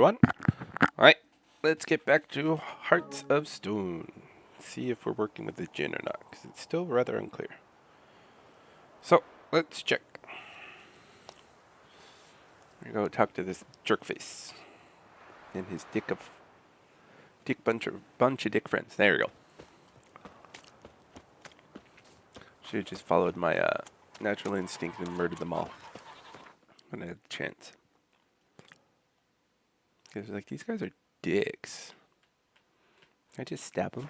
everyone. Alright, let's get back to Hearts of Stone. See if we're working with the djinn or not, because it's still rather unclear. So, let's check. We're going to talk to this jerkface and his bunch of dick friends. There we go. Should have just followed my natural instinct and murdered them all when I had the chance. Because like, these guys are dicks. Can I just stab them?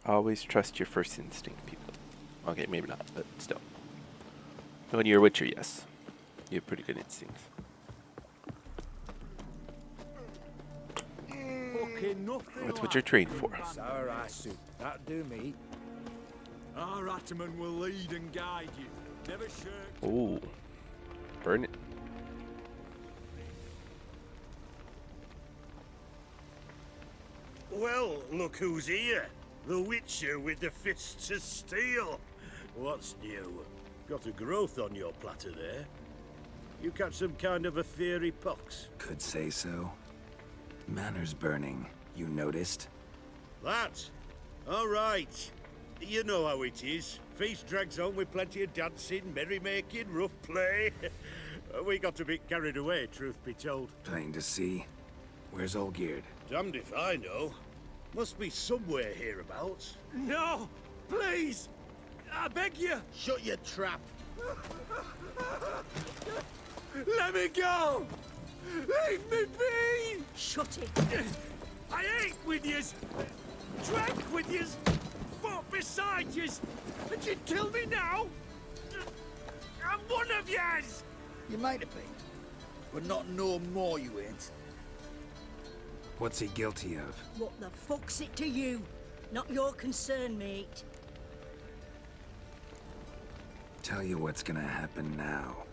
Always trust your first instinct, people. Okay, maybe not, but still. When you're a witcher, yes. You have pretty good instincts. That's what you're trained for. That'll do me. Our Ataman will lead and guide you. Never shirk. Ooh. Burn it. Well, look who's here. The Witcher with the fists of steel. What's new? Got a growth on your platter there. You catch some kind of a fiery pox? Could say so. Manners burning, you noticed? That? All right. You know how it is. Feast drags on with plenty of dancing, merrymaking, rough play. We got a bit carried away, truth be told. Plain to see. Where's Olgierd? Damned if I know. Must be somewhere hereabouts. No! Please! I beg you! Shut your trap. Let me go! Leave me be! Shut it! I ate with yous! Drank with yous! Fought beside yous! And you'd kill me now? I'm one of yous! You might have been, but not no more you ain't. What's he guilty of? What the fuck's it to you? Not your concern, mate. Tell you what's gonna happen now.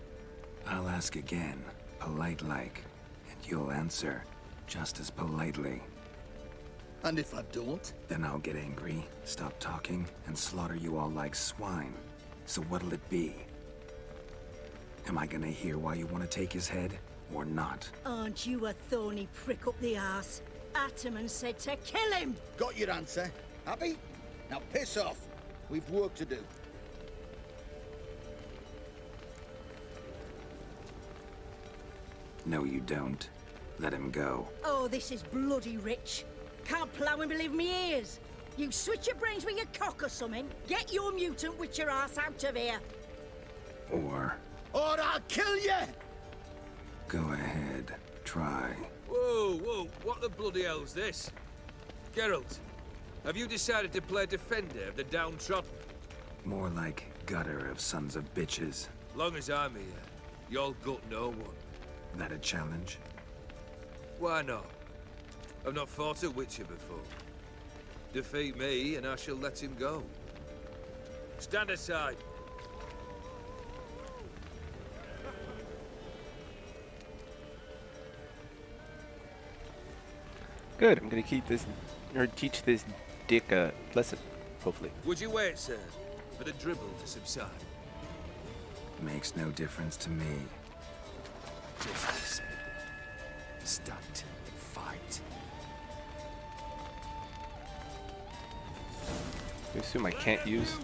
I'll ask again, polite-like, and you'll answer just as politely. And if I don't? Then I'll get angry, stop talking, and slaughter you all like swine. So what'll it be? Am I gonna hear why you want to take his head, or not? Aren't you a thorny prick up the arse? Ataman said to kill him! Got your answer. Happy? Now piss off. We've work to do. No, you don't. Let him go. Oh, this is bloody rich. Can't plough and believe me ears. You switch your brains with your cock or something. Get your mutant witcher ass out of here. Or I'll kill you! go ahead, try. Whoa, what the bloody hell's this? Geralt, have you decided to play defender of the downtrodden? More like gutter of sons of bitches. Long as I'm here, you'll gut no one. That a challenge? Why not? I've not fought a witcher before. Defeat me and I shall let him go. Stand aside. Good, I'm gonna keep this, or teach this dick a lesson, hopefully. Would you wait, sir, for the dribble to subside? Makes no difference to me. Just listen. Stunt. Fight. I assume I can't use.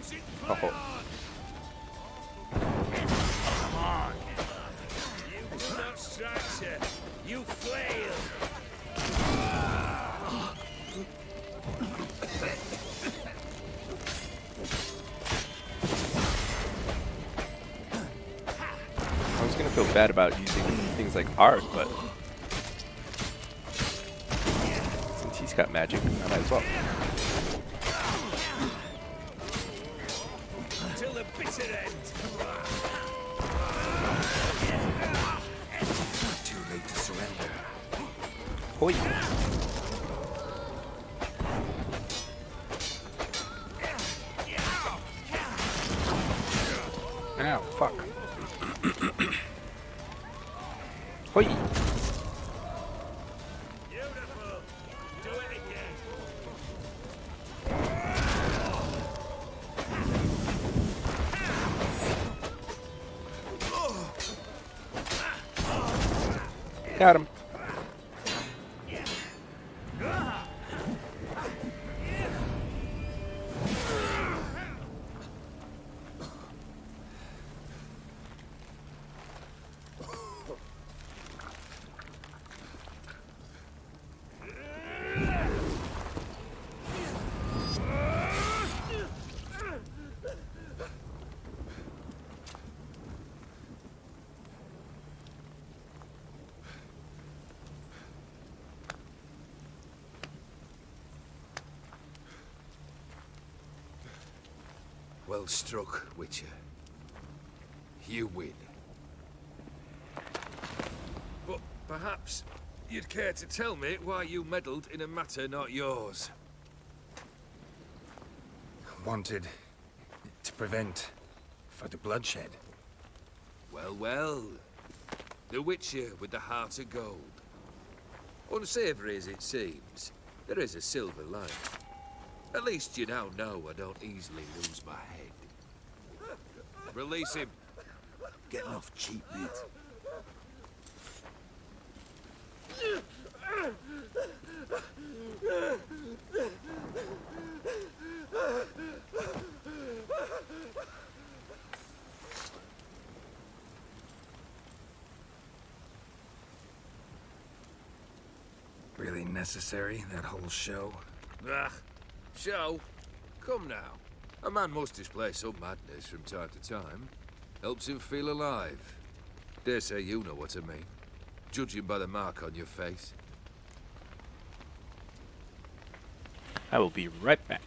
Oh, Come on. You will not strike, sir. You flail. I was gonna feel bad about using things like art, but since he's got magic, I might as well. Till the bitter end. Too late to surrender. Hoi! Ow, fuck. Hoi! Beautiful. Do it again. Got him. Well struck, Witcher. You win. But perhaps you'd care to tell me why you meddled in a matter not yours. Wanted to prevent further bloodshed. Well, well. The Witcher with the heart of gold. Unsavory as it seems, there is a silver lining. At least you now know I don't easily lose my head. Release him. Getting off cheap, mate. Really necessary, that whole show? Ah, show. Come now. A man must display some madness from time to time. Helps him feel alive. Dare say you know what I mean. Judging by the mark on your face. I will be right back.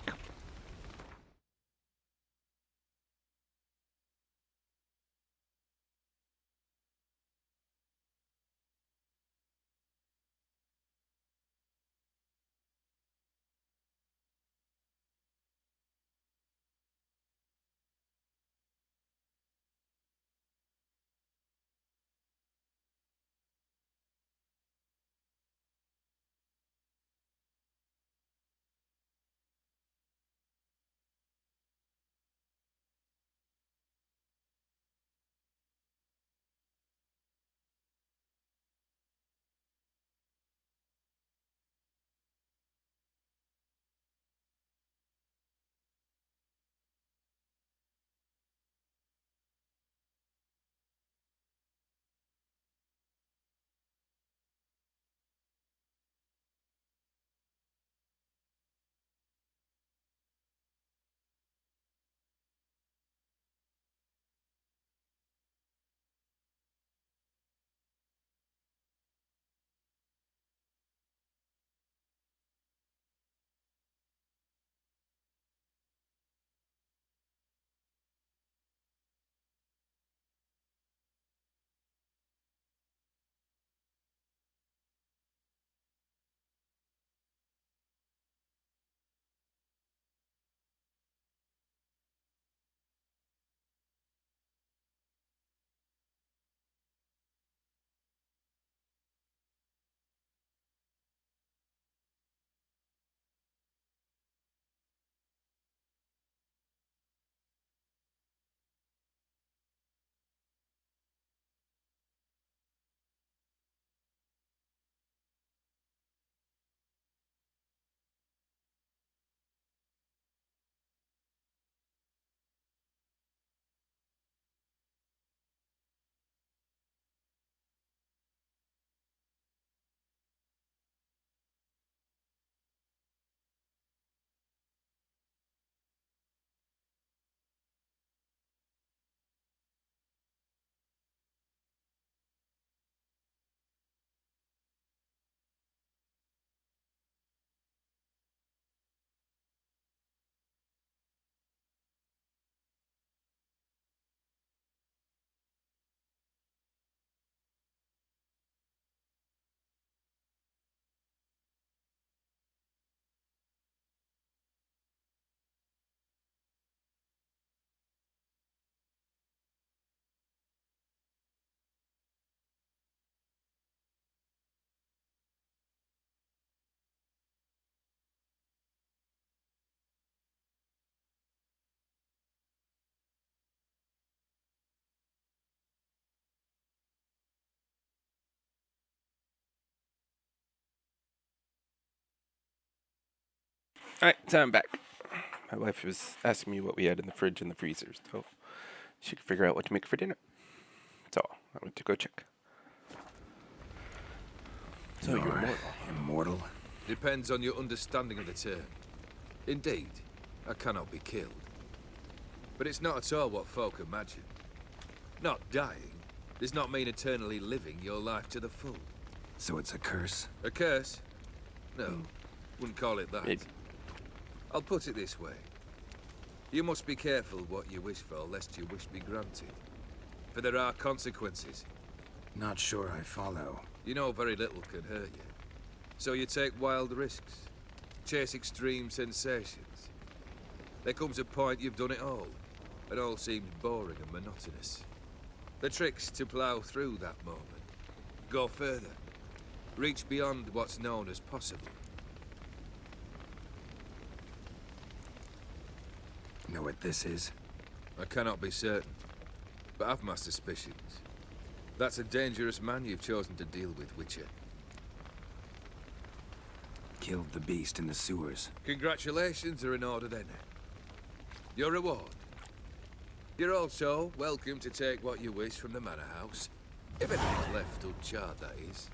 Alright, so I'm back. My wife was asking me what we had in the fridge and the freezer, so she could figure out what to make for dinner. So I went to go check. So you're immortal. Immortal? Depends on your understanding of the term. Indeed, I cannot be killed. But it's not at all what folk imagine. Not dying does not mean eternally living your life to the full. So it's a curse? A curse? No, wouldn't call it that. Maybe. I'll put it this way. You must be careful what you wish for, lest your wish be granted. For there are consequences. Not sure I follow. You know very little can hurt you. So you take wild risks. Chase extreme sensations. There comes a point you've done it all. It all seems boring and monotonous. The trick's to plough through that moment. Go further. Reach beyond what's known as possible. Know what this is? I cannot be certain, but I've my suspicions. That's a dangerous man you've chosen to deal with, Witcher. Killed the beast in the sewers. Congratulations are in order then. Your reward. You're also welcome to take what you wish from the manor house. If anything's left uncharred, that is.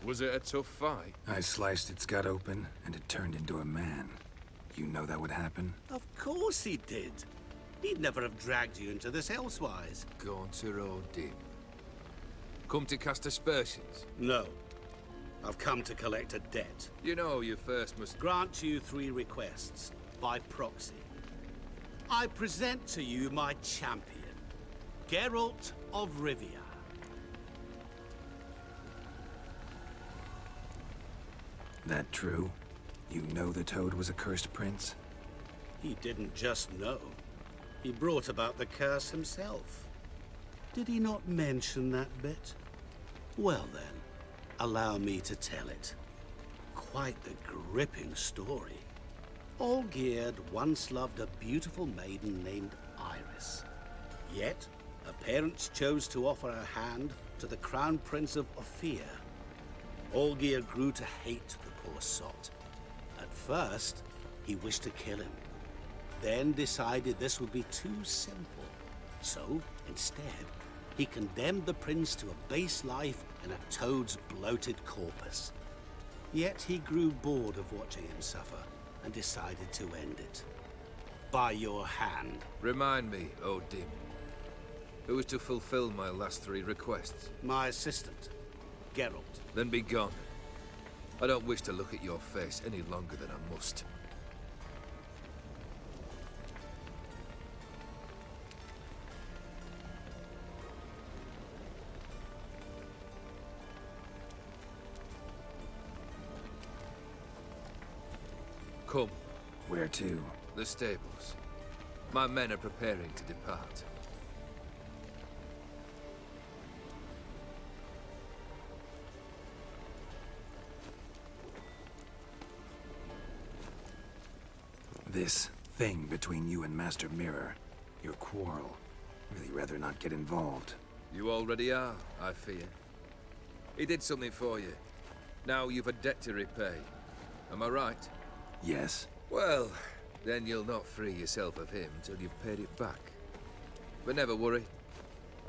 Was it a tough fight? I sliced its gut open, and it turned into a man. You know that would happen? Of course he did. He'd never have dragged you into this elsewise. Gaunter Odin. Come to cast aspersions. No. I've come to collect a debt. You know you first must... Grant you 3 requests, by proxy. I present to you my champion, Geralt of Rivia. That true? You know the Toad was a cursed prince? He didn't just know. He brought about the curse himself. Did he not mention that bit? Well then, allow me to tell it. Quite the gripping story. Olgierd once loved a beautiful maiden named Iris. Yet, her parents chose to offer her hand to the Crown Prince of Ophir. Olgierd grew to hate the poor sot. At first, he wished to kill him. Then decided this would be too simple. So, instead, he condemned the prince to a base life in a toad's bloated corpus. Yet he grew bored of watching him suffer and decided to end it. By your hand. Remind me, Odin. Who is to fulfill my last 3 requests? My assistant, Geralt. Then be gone. I don't wish to look at your face any longer than I must. Come, Where to? the stables. My men are preparing to depart. This thing between you and Master Mirror. Your quarrel. Really rather not get involved. You already are, I fear. He did something for you. Now you've a debt to repay. Am I right? Yes? Well, then you'll not free yourself of him till you've paid it back. But never worry.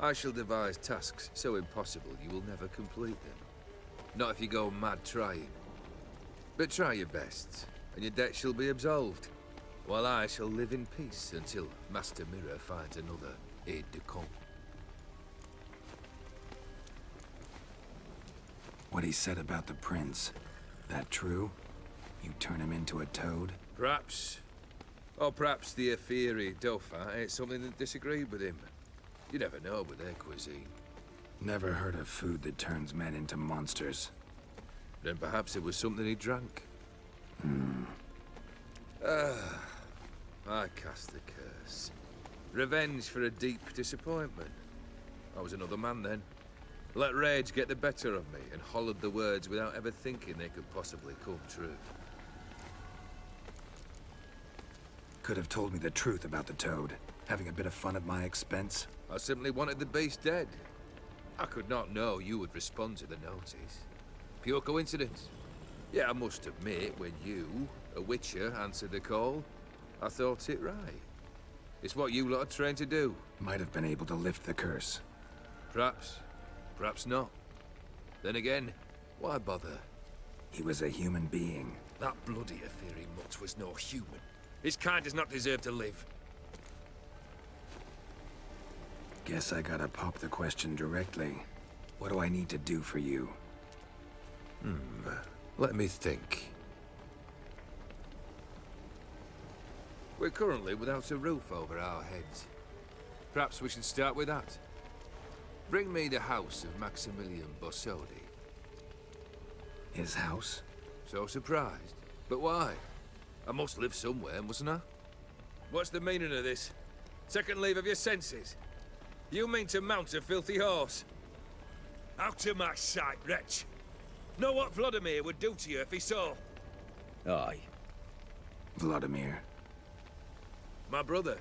I shall devise tasks so impossible you will never complete them. Not if you go mad trying. But try your best, and your debt shall be absolved, while I shall live in peace until Master Mirror finds another aide-de-camp. What he said about the prince. That true? You turn him into a toad? Perhaps. Or perhaps the Aphiri Dauphin ate something that disagreed with him. You never know with their cuisine. Never heard of food that turns men into monsters. Then perhaps it was something he drank. I cast the curse. Revenge for a deep disappointment. I was another man then. Let rage get the better of me and hollered the words without ever thinking they could possibly come true. Could have told me the truth about the toad. Having a bit of fun at my expense. I simply wanted the beast dead. I could not know you would respond to the notice. Pure coincidence. Yeah, I must admit, when you, a witcher, answered the call, I thought it right. It's what you lot are trained to do. Might have been able to lift the curse. Perhaps. Perhaps not. Then again, why bother? He was a human being. That bloody Aetheri mutt was no human. His kind does not deserve to live. Guess I gotta pop the question directly. What do I need to do for you? Let me think. We're currently without a roof over our heads. Perhaps we should start with that. Bring me the house of Maximilian Borsodi. His house? So surprised. But why? I must live somewhere, mustn't I? What's the meaning of this? Second leave of your senses? You mean to mount a filthy horse? Out of my sight, wretch! Know what Vladimir would do to you if he saw? Aye. Vladimir. My brother.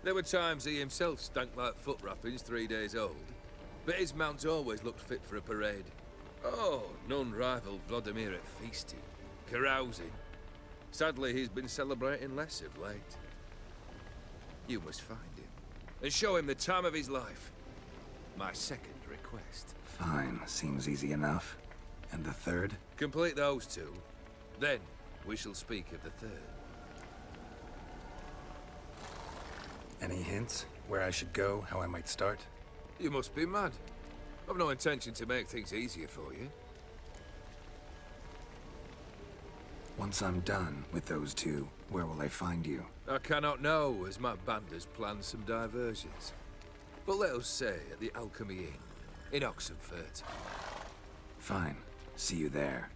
There were times he himself stank like foot wrappings 3 days old, but his mount always looked fit for a parade. Oh, none rivaled Vladimir at feasting, carousing. Sadly, he's been celebrating less of late. You must find him, and show him the time of his life. My second request. Fine, seems easy enough. And the third? Complete those two, then we shall speak of the third. Any hints? Where I should go? How I might start? You must be mad. I've no intention to make things easier for you. Once I'm done with those two, where will I find you? I cannot know, as my band has planned some diversions. But let us say at the Alchemy Inn, in Oxenfurt. Fine. See you there.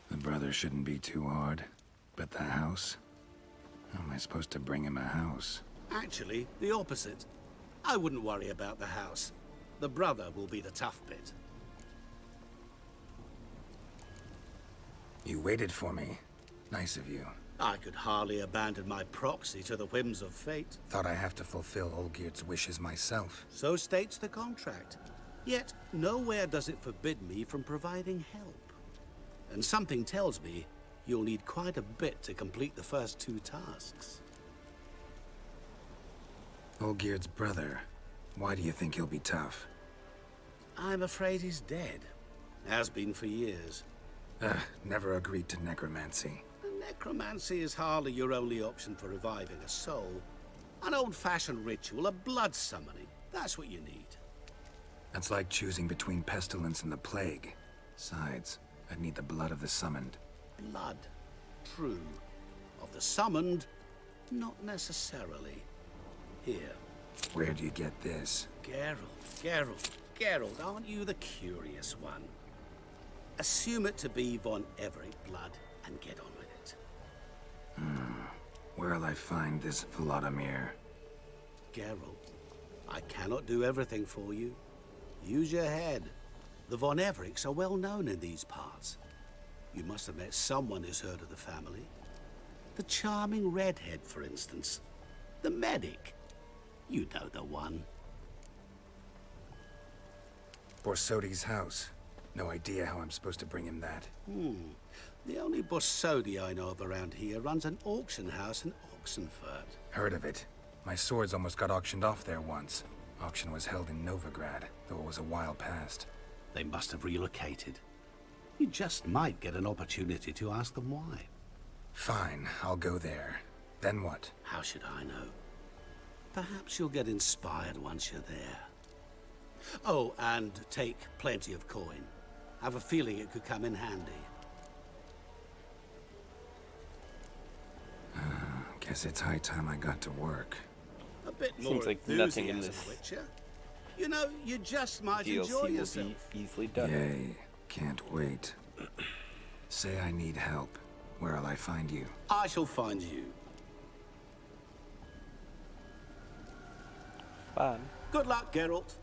The brother shouldn't be too hard. But the house? How am I supposed to bring him a house? Actually, the opposite. I wouldn't worry about the house. The brother will be the tough bit. You waited for me. Nice of you. I could hardly abandon my proxy to the whims of fate. Thought I have to fulfill Olgierd's wishes myself. So states the contract. Yet, nowhere does it forbid me from providing help. And something tells me you'll need quite a bit to complete the first two tasks. Olgierd's brother. Why do you think he'll be tough? I'm afraid he's dead. Has been for years. Never agreed to necromancy. Necromancy is hardly your only option for reviving a soul. An old-fashioned ritual, a blood summoning. That's what you need. That's like choosing between pestilence and the plague. Besides, I'd need the blood of the summoned. Blood. True. Of the summoned, not necessarily. Here. Where do you get this? Geralt, aren't you the curious one? Assume it to be von Everett blood and get on with it. Where'll I find this Vladimir? Geralt, I cannot do everything for you. Use your head. The von Evericks are well known in these parts. You must have met someone who's heard of the family. The charming redhead, for instance. The medic. You know the one. Borsodi's house. No idea how I'm supposed to bring him that. The only Borsodi I know of around here runs an auction house in Oxenfurt. Heard of it. My swords almost got auctioned off there once. Auction was held in Novigrad, though it was a while past. They must have relocated. You just might get an opportunity to ask them why. Fine, I'll go there. Then what? How should I know? Perhaps you'll get inspired once you're there. Oh, and take plenty of coin. Have a feeling it could come in handy. Guess it's high time I got to work. A bit more Seems like nothing in enthusiasm, this Witcher. You know, you just might enjoy DLC will yourself. be easily done. Yay, can't wait. Say I need help. Where'll I find you? I shall find you. Fun. Good luck, Geralt.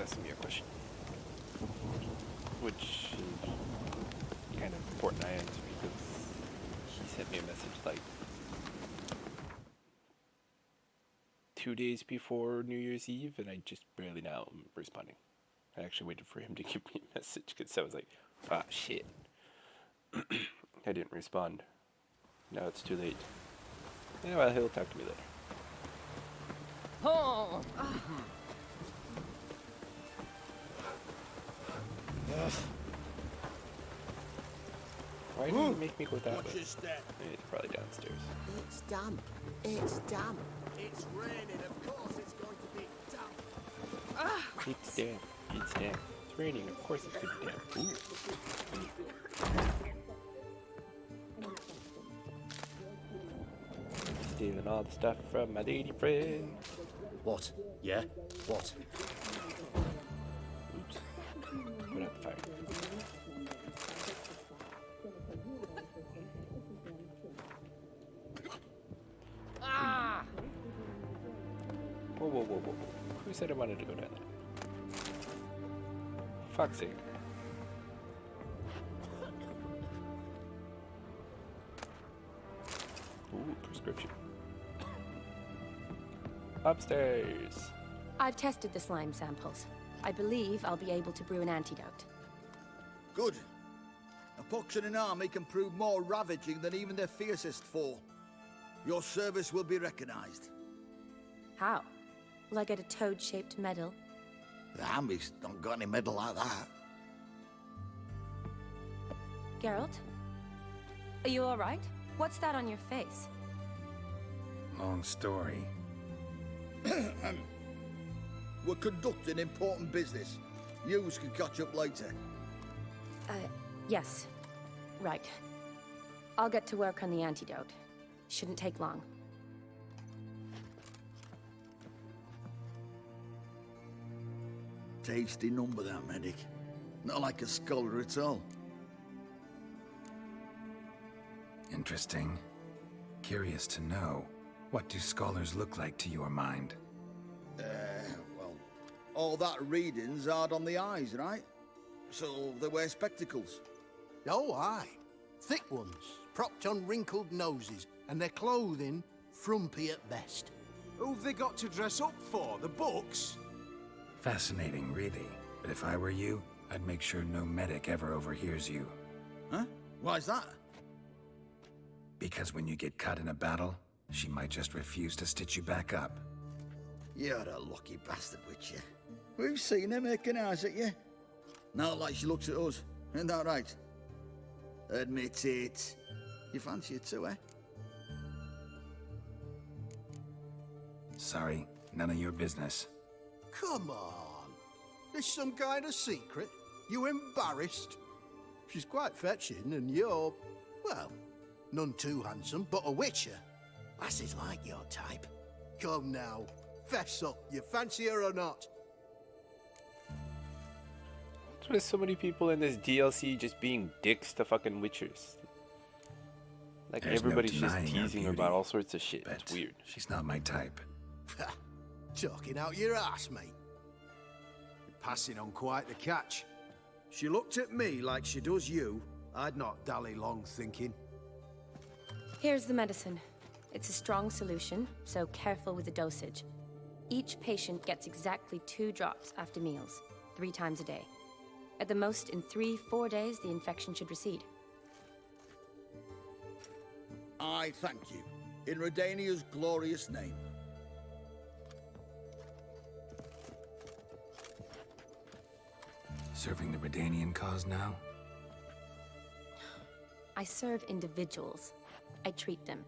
asking me a question, which is kind of important I answer because he sent me a message like 2 days before New Year's Eve, and I just barely now am responding. I actually waited for him to give me a message because I was like, ah, shit. I didn't respond. Now it's too late. Yeah, well, he'll talk to me later. Oh. Why did you make me go that Watch way? your step. It's probably downstairs. It's damp. It's damp. It's raining, of course it's going to be damp. It's damp. It's damp. It's raining. Of course it's gonna be damp. Ooh. Stealing all the stuff from my lady friend. What? Yeah? What? Oops. Put out the fire. Whoa, whoa, whoa, whoa. Who said I wanted to go down there? For fuck's sake. Ooh, prescription. Upstairs. I've tested the slime samples. I believe I'll be able to brew an antidote. Good. A pox in an army can prove more ravaging than even their fiercest foe. Your service will be recognized. How? Will I get a toad-shaped medal? The army's not got any medal like that. Geralt? Are you alright? What's that on your face? Long story. We're conducting important business. Yous can catch up later. Yes. Right. I'll get to work on the antidote. Shouldn't take long. Tasty number, that medic. Not like a scholar at all. Interesting. Curious to know, what do scholars look like to your mind? Well, all that reading's hard on the eyes, right? So they wear spectacles. Oh, aye. Thick ones, propped on wrinkled noses, and their clothing frumpy at best. Who've they got to dress up for? The books? Fascinating, really. But if I were you, I'd make sure no medic ever overhears you. Huh? Why's that? Because when you get cut in a battle, she might just refuse to stitch you back up. You're a lucky bastard, Witcher. We've seen her making eyes at you. Not like she looks at us. Isn't that right? Admit it. You fancy it too, eh? Sorry, none of your business. Come on. There's some kind of secret? You embarrassed? She's quite fetching, and you're, well, none too handsome, but a witcher. Lasses like your type. Come now, fess up. You fancy her or not? What's with so many people in this DLC just being dicks to fucking witchers? Like There's no everybody's just denying her teasing her beauty, about all sorts of shit. but It's weird. she's not my type. Ha! Talking out your ass, mate. You're passing on quite the catch. She looked at me like she does you. I'd not dally long thinking. Here's the medicine. It's a strong solution, so careful with the dosage. Each patient gets exactly 2 drops after meals, 3 times a day. At the most, in 3-4 days, the infection should recede. I thank you. In Redania's glorious name. Serving the Redanian cause now? I serve individuals. I treat them.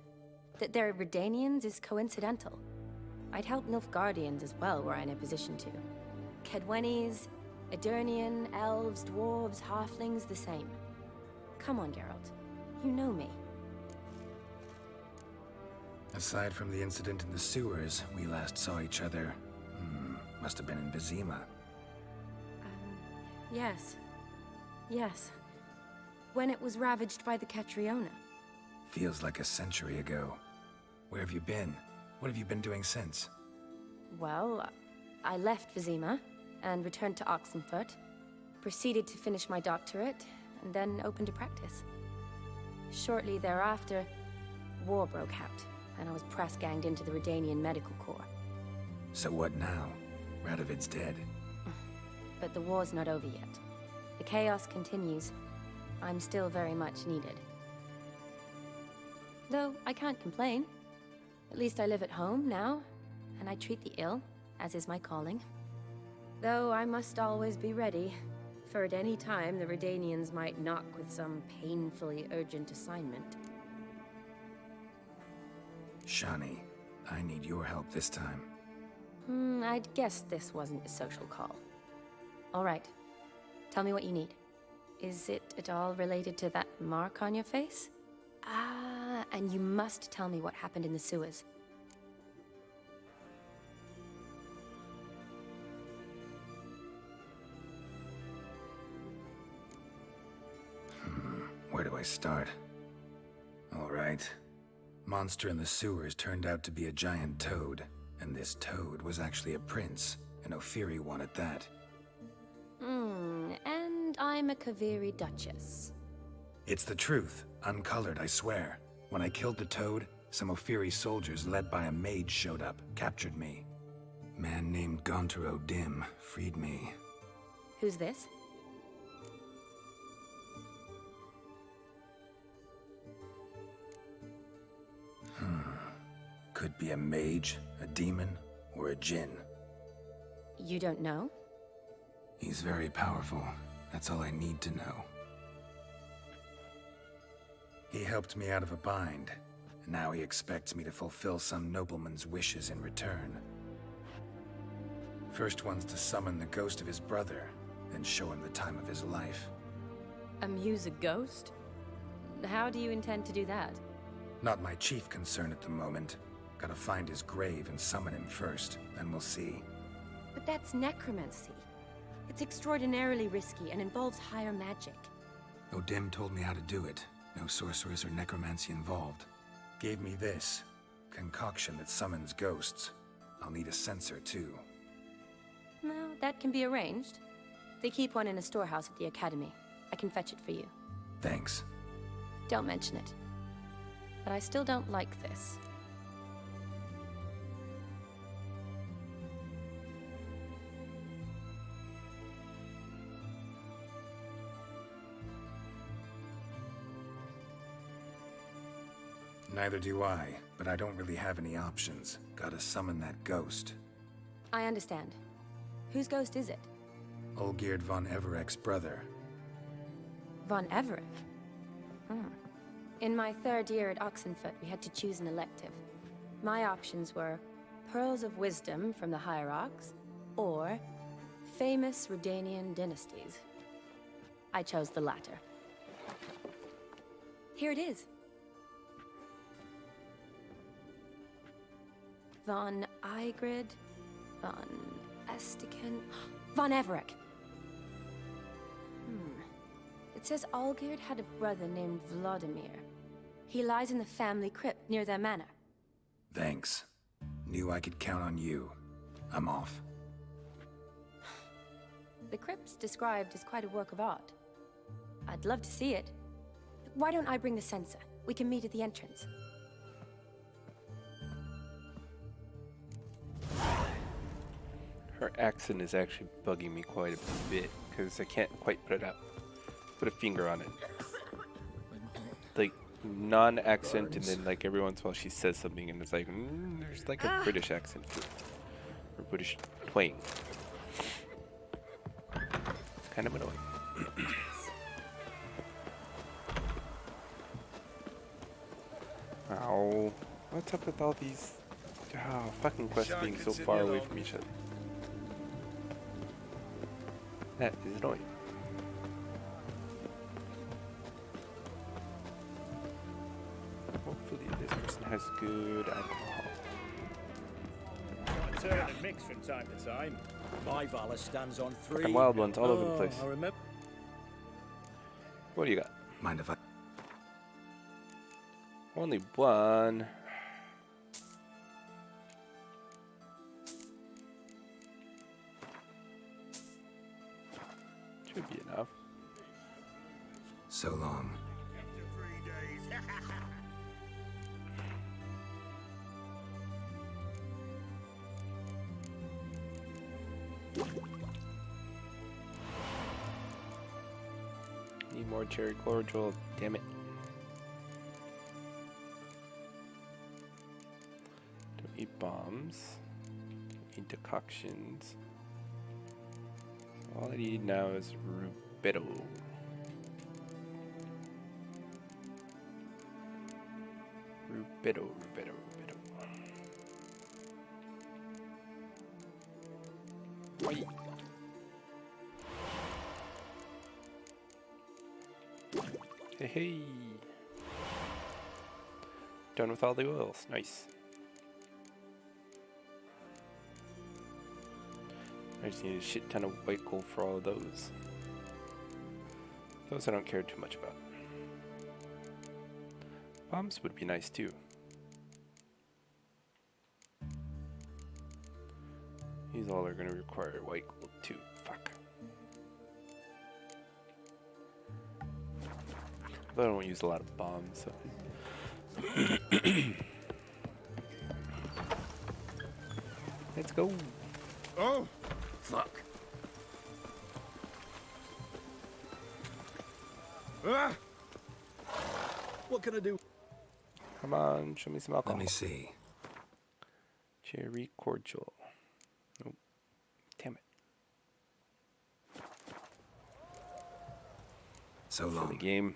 That they're Redanians is coincidental. I'd help Nilfgaardians as well were I in a position to. Kedwenis, Edirnian, elves, dwarves, halflings, the same. Come on, Geralt. You know me. Aside from the incident in the sewers, we last saw each other, must have been in Vizima. Yes. Yes. When it was ravaged by the Catriona. Feels like a century ago. Where have you been? What have you been doing since? Well, I left Vizima, and returned to Oxenfoot. Proceeded to finish my doctorate, and then opened a practice. Shortly thereafter, war broke out, and I was press-ganged into the Redanian Medical Corps. So what now? Radovid's dead. But the war's not over yet. The chaos continues. I'm still very much needed. Though I can't complain. At least I live at home now, and I treat the ill, as is my calling. Though I must always be ready, for at any time the Redanians might knock with some painfully urgent assignment. Shani, I need your help this time. I'd guess this wasn't a social call. All right. Tell me what you need. Is it at all related to that mark on your face? Ah, and you must tell me what happened in the sewers. Where do I start? All right. Monster in the sewers turned out to be a giant toad, and this toad was actually a prince, an Ophiri one at that. And I'm a Kaviri Duchess. It's the truth, uncolored, I swear. When I killed the toad, some Ophiri soldiers led by a mage showed up, captured me. Man named Gontaro Dim freed me. Who's this? Could be a mage, a demon, or a djinn. You don't know? He's very powerful. That's all I need to know. He helped me out of a bind, and now he expects me to fulfill some nobleman's wishes in return. First one's to summon the ghost of his brother, then show him the time of his life. Amuse a ghost? How do you intend to do that? Not my chief concern at the moment. Gotta find his grave and summon him first, then we'll see. But that's necromancy. It's extraordinarily risky and involves higher magic. Odim told me how to do it. No sorceress or necromancy involved. Gave me this concoction that summons ghosts. I'll need a censer too. Well, that can be arranged. They keep one in a storehouse at the academy. I can fetch it for you. Thanks. Don't mention it. But I still don't like this. Neither do I, but I don't really have any options. Gotta summon that ghost. I understand. Whose ghost is it? Olgierd von Everek's brother. Von Everett? In my third year at Oxenfoot, we had to choose an elective. My options were Pearls of Wisdom from the Hierarchs, or Famous Redanian Dynasties. I chose the latter. Here it is. Von Igrid, Von Estiken, Von Everek. It says Olgierd had a brother named Vladimir. He lies in the family crypt near their manor. Thanks. Knew I could count on you. I'm off. The crypt's described as quite a work of art. I'd love to see it. Why don't I bring the censer? We can meet at the entrance. Her accent is actually bugging me quite a bit because I can't quite put a finger on it. Like non-accent, and then like every once in a while she says something, and it's like there's like a British accent to it, or British twang. It's kind of annoying. Ow! What's up with all these fucking quests being so far away from each other? That is annoying. Hopefully this person has good alcohol. I turn and mix from time to time. My valor stands on 3. And wild ones all over the place. I remember. What do you got? Mind if I... Only one. Should be enough. So long. After 3 days. Need more cherry cordial. Damn it. Don't need bombs. Don't need decoctions. All I need now is Rubedo. Rubedo. Wait. Hey. Done with all the oils. Nice. I just need a shit ton of white gold for all of those. Those I don't care too much about. Bombs would be nice too. These all are going to require white gold too. Fuck. But I don't use a lot of bombs, so. Let's go. Oh, fuck. Ah! What can I do? Come on, show me some alcohol. Let me see. Cherry cordial. Nope. Damn it. So For long. the game.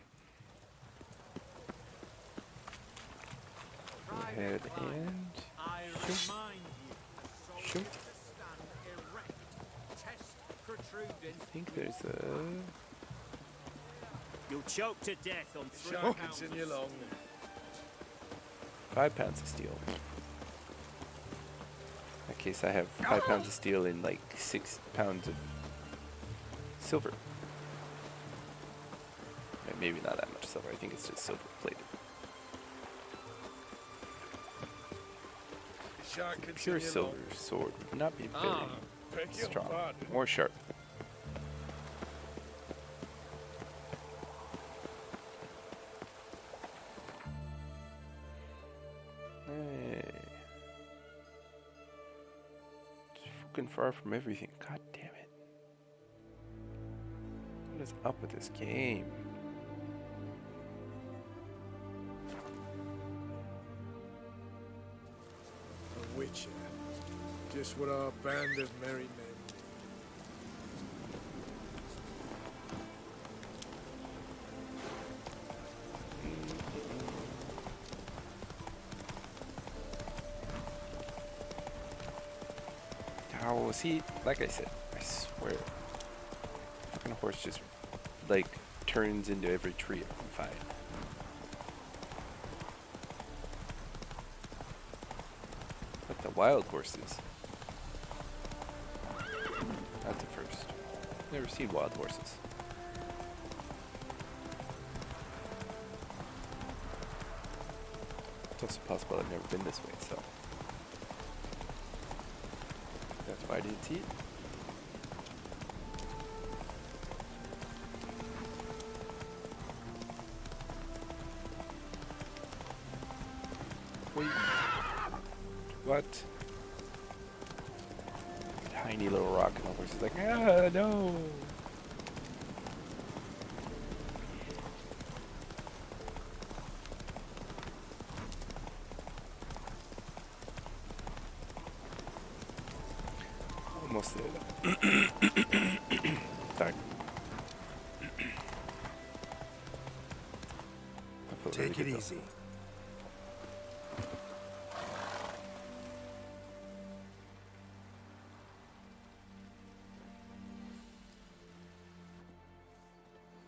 Go ahead and shoot. Shoot. I think there's a You'll choke to death on 3 Shark pounds. in your long. 5 pounds of steel. In that case, I have 5 pounds of steel and like 6 pounds of silver. Maybe not that much silver. I think it's just silver plated. Shark A pure silver sword would not be very strong or sharp. Hey. It's fucking far from everything. God damn it. What is up with this game? A witcher. Just what our band of merry men. Oh, see, like I said, I swear, fucking horse just like turns into every tree I can find. But the wild horses, that's a first. Never seen wild horses. It's also possible I've never been this way, so. That's why I didn't see it. Wait. What? Tiny little rock and the horse is like, ah, no. Almost there though. Sorry. I feel really Take it good, though. easy.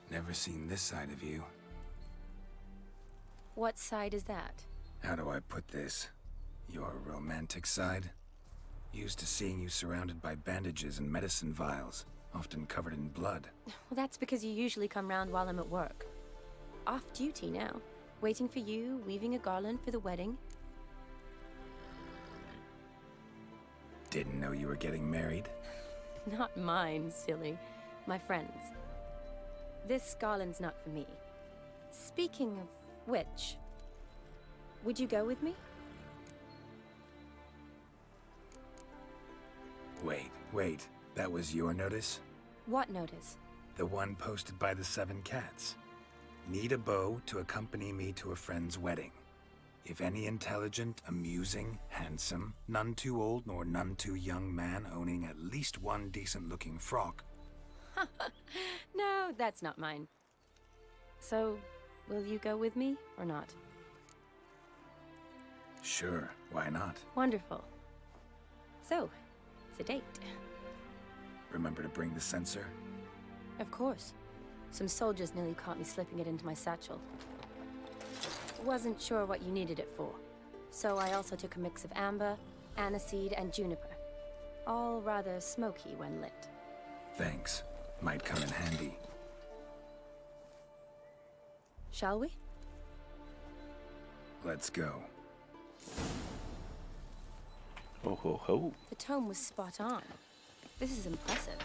Never seen this side of you. What side is that? How do I put this? Your romantic side? Used to seeing you surrounded by bandages and medicine vials, often covered in blood. Well, that's because you usually come round while I'm at work. Off duty now. Waiting for you, weaving a garland for the wedding. Didn't know you were getting married. Not mine, silly. My friends. This garland's not for me. Speaking of which, would you go with me? Wait. That was your notice? What notice? The one posted by the 7 cats. Need a beau to accompany me to a friend's wedding. If any intelligent, amusing, handsome, none too old nor none too young man owning at least one decent-looking frock. No, that's not mine. So, will you go with me or not? Sure, why not? Wonderful. So, it's a date. Remember to bring the censer? Of course. Some soldiers nearly caught me slipping it into my satchel. Wasn't sure what you needed it for, so I also took a mix of amber, aniseed, and juniper. All rather smoky when lit. Thanks. Might come in handy. Shall we? Let's go. Ho ho ho. The tome was spot on. This is impressive.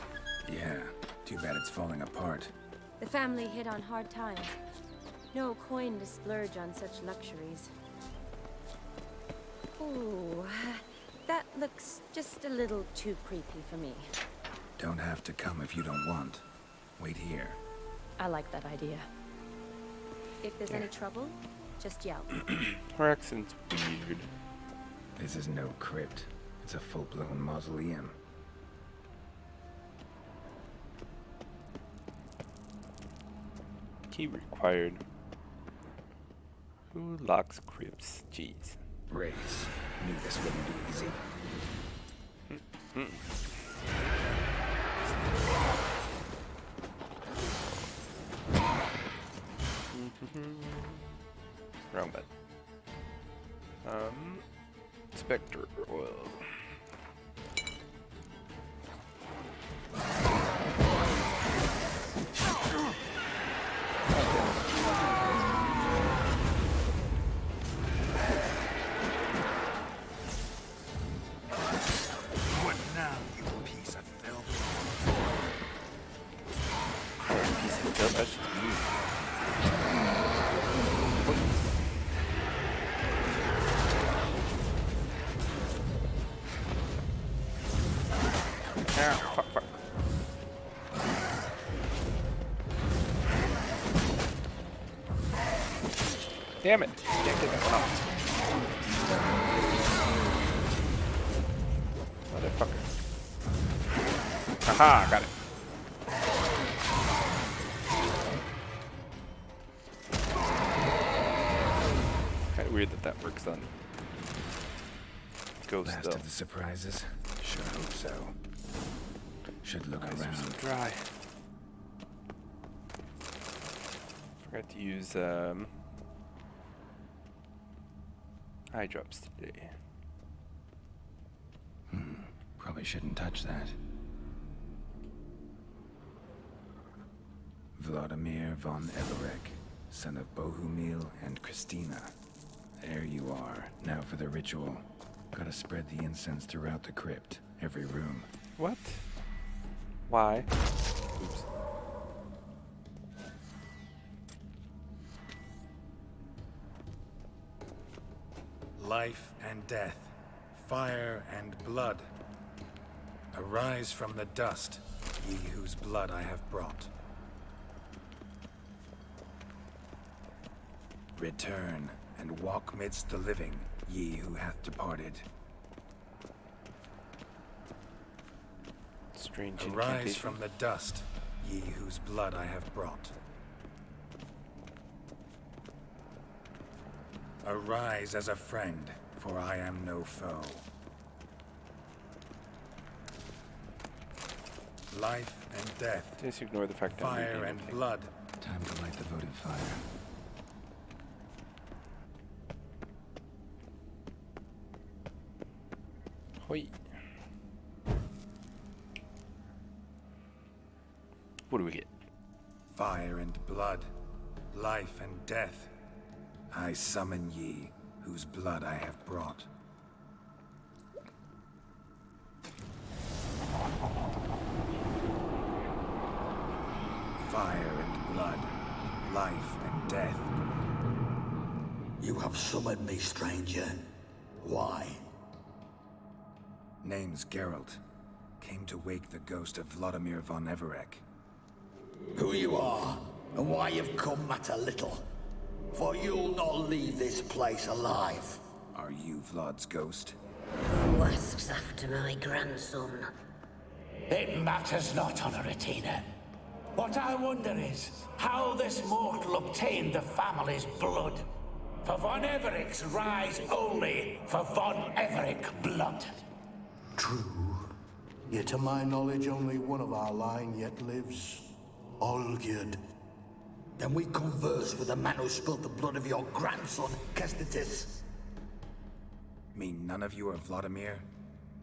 Yeah, too bad it's falling apart. The family hit on hard times. No coin to splurge on such luxuries. Ooh, that looks just a little too creepy for me. Don't have to come if you don't want. Wait here. I like that idea. If there's any trouble, just yell. Her accent's weird. This is no crypt. It's a full-blown mausoleum. Key required. Who locks crypts? Jeez. Wraiths. Knew this wouldn't be easy. Wrong button. Spectre oil. What now, you piece of filth? Piece of filth. That's just mean. Ah, fuck. Damn it. Can't get that out. Motherfucker. Aha, got it. Kinda weird that works on Ghost Last though. of the surprises? Sure hope so. Should look Eyes are around. so dry. Forgot to use eye drops today. Probably shouldn't touch that. Vladimir von Everek, son of Bohumil and Christina. There you are. Now for the ritual. Gotta spread the incense throughout the crypt, every room. What? Why? Oops. Life and death, fire and blood. Arise from the dust, ye whose blood I have brought. Return and walk midst the living, ye who hath departed. Strange Arise incantation. from the dust, ye whose blood I have brought. Arise as a friend, for I am no foe. Life and death, Just ignore the fact that I'm fire reading and everything. blood. Time to light the votive fire. Hoi. What do we get? Fire and blood, life and death. I summon ye, whose blood I have brought. Fire and blood, life and death. You have summoned me, stranger. Why? Name's Geralt. Came to wake the ghost of Vladimir von Everec. Who you are, and why you've come matter little. For you'll not leave this place alive. Are you Vlad's ghost? Who asks after my grandson? It matters not, Honoratina. What I wonder is how this mortal obtained the family's blood. For von Everic's rise only for von Everec blood. True. Yet to my knowledge, only one of our line yet lives. Olgierd. Then we converse with the man who spilled the blood of your grandson, Kestitis. Mean none of you are Vladimir?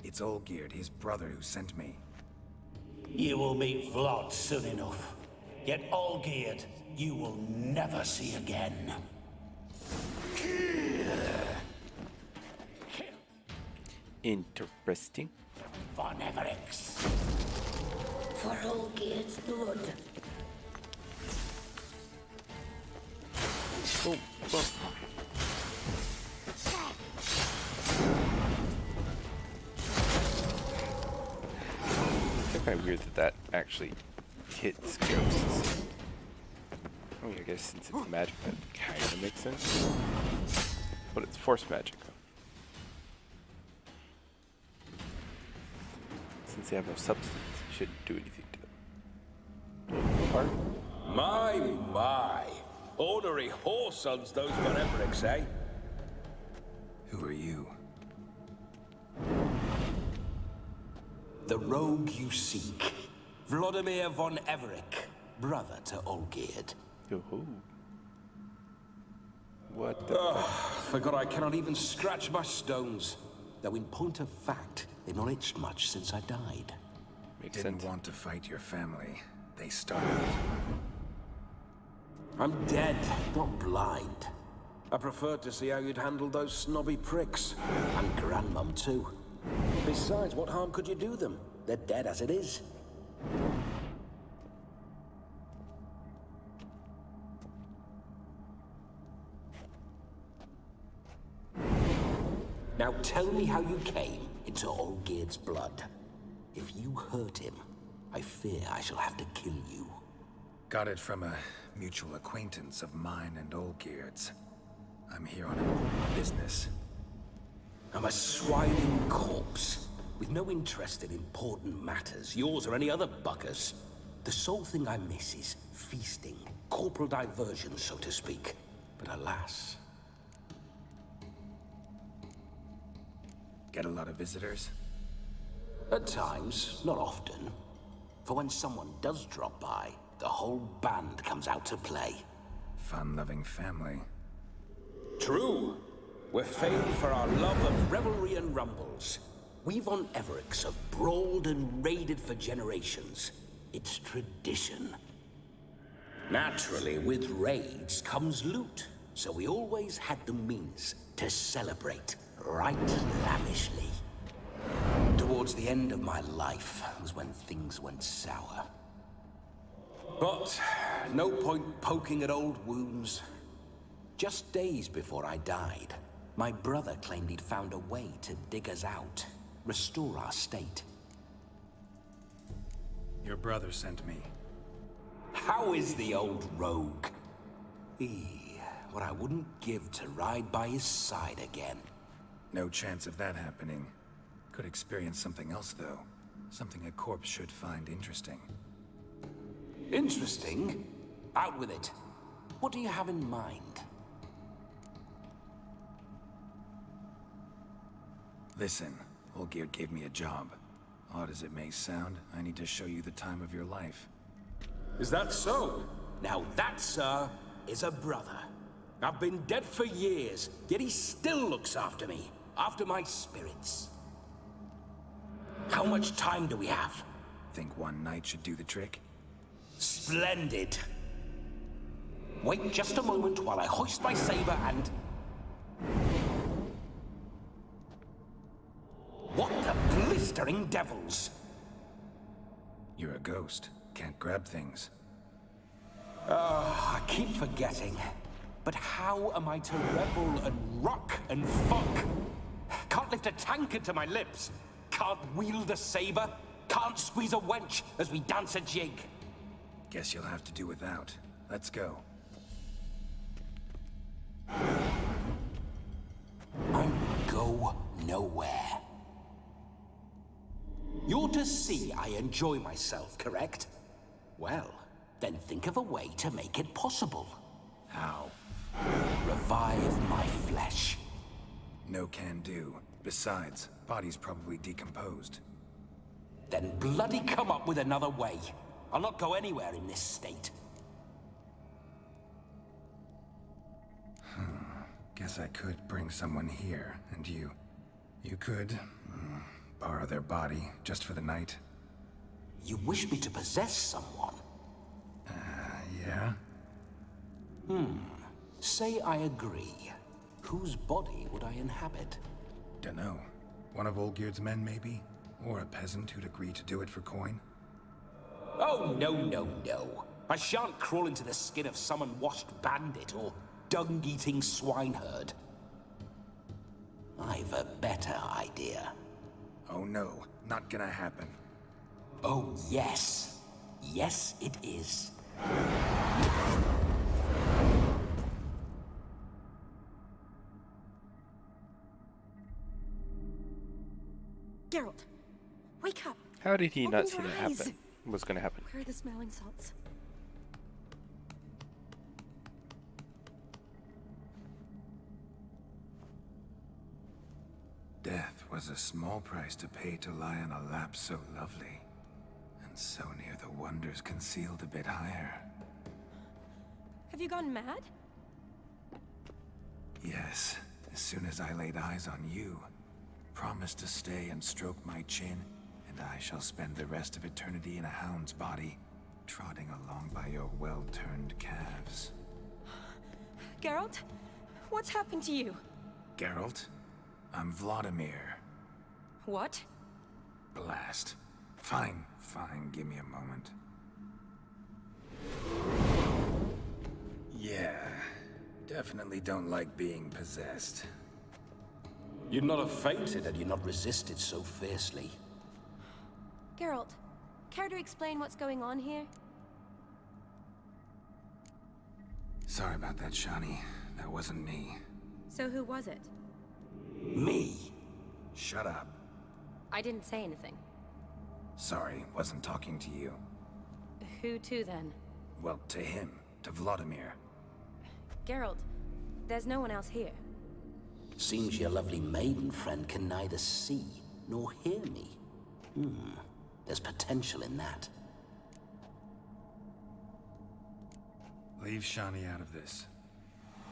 It's Olgierd, his brother, who sent me. You will meet Vlad soon enough. Yet Olgierd, you will never see again. Interesting. Von Everic's. For Olgierd's blood. Oh, well. It's kind of weird that actually hits ghosts. I mean, I guess since it's magic, that kind of makes sense. But it's force magic. Since they have no substance, you shouldn't do anything to them. Pardon? My. Ornery whoresons those von Everic's, eh? Who are you? The rogue you seek. Vladimir von Everec, brother to Olgierd. Yoo-hoo. What the Forgot I cannot even scratch my stones. Though in point of fact, they've not itched much since I died. Didn't want to fight your family. They started it. I'm dead, not blind. I preferred to see how you'd handle those snobby pricks. And Grandmum too. Besides, what harm could you do them? They're dead as it is. Now tell me how you came into Olgierd's blood. If you hurt him, I fear I shall have to kill you. Got it from a mutual acquaintance of mine and Olgierd's. I'm here on important business. I'm a swining corpse, with no interest in important matters, yours or any other buggers. The sole thing I miss is feasting, corporal diversion, so to speak. But alas... Get a lot of visitors? At times, not often. For when someone does drop by, the whole band comes out to play. Fun-loving family. True. We're famed for our love of Revelry and rumbles. We von Everic's have brawled and raided for generations. It's tradition. Naturally, with raids comes loot, so we always had the means to celebrate right lavishly. Towards the end of my life was when things went sour. But no point poking at old wounds. Just days before I died, my brother claimed he'd found a way to dig us out, restore our state. Your brother sent me. How is the old rogue? What I wouldn't give to ride by his side again. No chance of that happening. Could experience something else, though. Something a corpse should find interesting. Interesting? Out with it. What do you have in mind? Listen, Olgierd gave me a job. Odd as it may sound, I need to show you the time of your life. Is that so? Now that, sir, is a brother. I've been dead for years, yet he still looks after me, after my spirits. How much time do we have? Think one night should do the trick? Splendid. Wait just a moment while I hoist my saber and... What the blistering devils? You're a ghost. Can't grab things. I keep forgetting. But how am I to revel and rock and fuck? Can't lift a tankard to my lips. Can't wield a saber. Can't squeeze a wench as we dance a jig. Guess you'll have to do without. Let's go. I go nowhere. You're to see I enjoy myself, correct? Well, then think of a way to make it possible. How? Revive my flesh. No can do. Besides, body's probably decomposed. Then bloody come up with another way. I'll not go anywhere in this state. Guess I could bring someone here, and you could borrow their body just for the night. You wish me to possess someone? Yeah? Say I agree. Whose body would I inhabit? Dunno. One of Olgierd's men, maybe? Or a peasant who'd agree to do it for coin? Oh, no, no, no. I shan't crawl into the skin of some unwashed bandit or dung-eating swineherd. I've a better idea. Oh no, not gonna happen. Oh, yes. Yes, it is. Geralt, wake up. How did he Open not see your that eyes. happen? What's gonna happen? Where are the smelling salts? Death was a small price to pay to lie on a lap so lovely, and so near the wonders concealed a bit higher. Have you gone mad? Yes, as soon as I laid eyes on you, promised to stay and stroke my chin, and I shall spend the rest of eternity in a hound's body, trotting along by your well-turned calves. Geralt, what's happened to you? Geralt, I'm Vladimir. What? Blast. Fine, give me a moment. Yeah, definitely don't like being possessed. You'd not have fainted had you not resisted so fiercely. Geralt, care to explain what's going on here? Sorry about that, Shani. That wasn't me. So who was it? Me? Shut up. I didn't say anything. Sorry, wasn't talking to you. Who to then? Well, to him. To Vladimir. Geralt, there's no one else here. Seems your lovely maiden friend can neither see nor hear me. There's potential in that. Leave Shani out of this.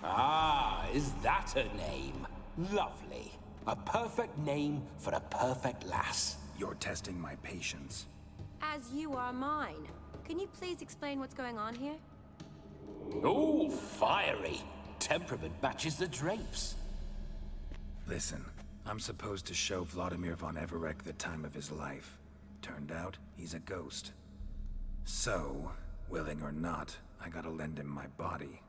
Ah, is that her name? Lovely. A perfect name for a perfect lass. You're testing my patience. As you are mine. Can you please explain what's going on here? Oh, fiery. Temperament matches the drapes. Listen, I'm supposed to show Vladimir von Everec the time of his life. Turned out, he's a ghost. So, willing or not, I gotta lend him my body.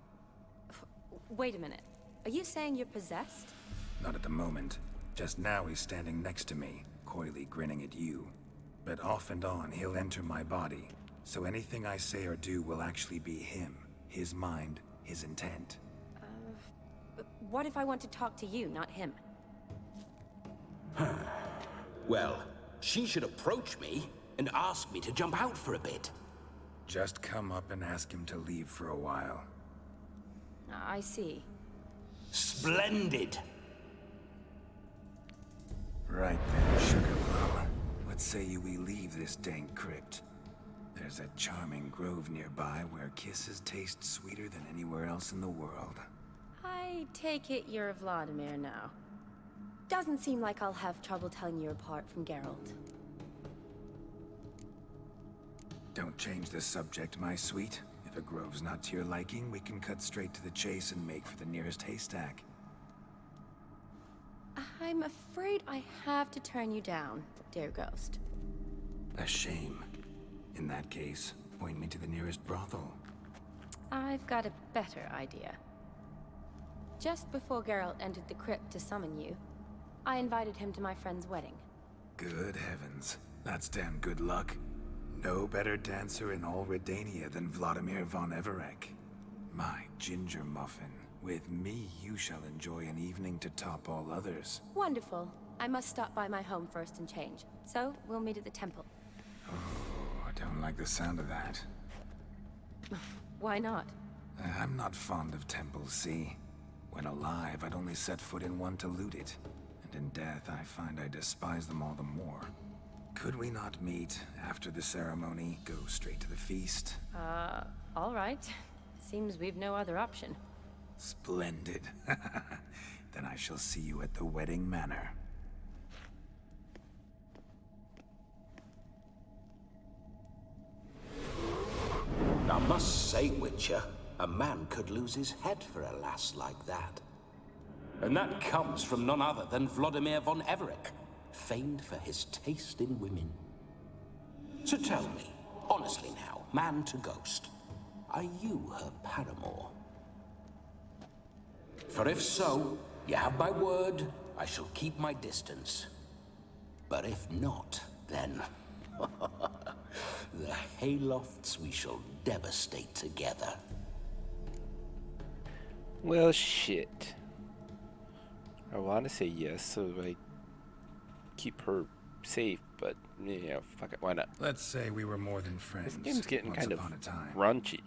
Wait a minute. Are you saying you're possessed? Not at the moment. Just now he's standing next to me, coyly grinning at you. But off and on, he'll enter my body. So anything I say or do will actually be him. His mind, his intent. What if I want to talk to you, not him? Well, she should approach me and ask me to jump out for a bit. Just come up and ask him to leave for a while. I see. Splendid! Right then, Sugar Plum. What say you we leave this dank crypt? There's a charming grove nearby where kisses taste sweeter than anywhere else in the world. I take it you're Vladimir now. Doesn't seem like I'll have trouble telling you apart from Geralt. Don't change the subject, my sweet. If a grove's not to your liking, we can cut straight to the chase and make for the nearest haystack. I'm afraid I have to turn you down, dear ghost. A shame. In that case, point me to the nearest brothel. I've got a better idea. Just before Geralt entered the crypt to summon you, I invited him to my friend's wedding. Good heavens. That's damn good luck. No better dancer in all Redania than Vladimir von Everec. My ginger muffin. With me, you shall enjoy an evening to top all others. Wonderful. I must stop by my home first and change. So, we'll meet at the temple. Oh, I don't like the sound of that. Why not? I'm not fond of temples, see? When alive, I'd only set foot in one to loot it. And in death, I find I despise them all the more. Could we not meet after the ceremony, go straight to the feast? All right. Seems we've no other option. Splendid. Then I shall see you at the wedding manor. I must say, Witcher, a man could lose his head for a lass like that. And that comes from none other than Vladimir von Everec, famed for his taste in women. So tell me, honestly now, man to ghost, are you her paramour? For if so, you have my word, I shall keep my distance. But if not, then... the haylofts we shall devastate together. Well, shit. I want to say yes, so I keep her safe, but, you know, fuck it, why not? Let's say we were more than friends. This game's getting once kind of upon a time. raunchy.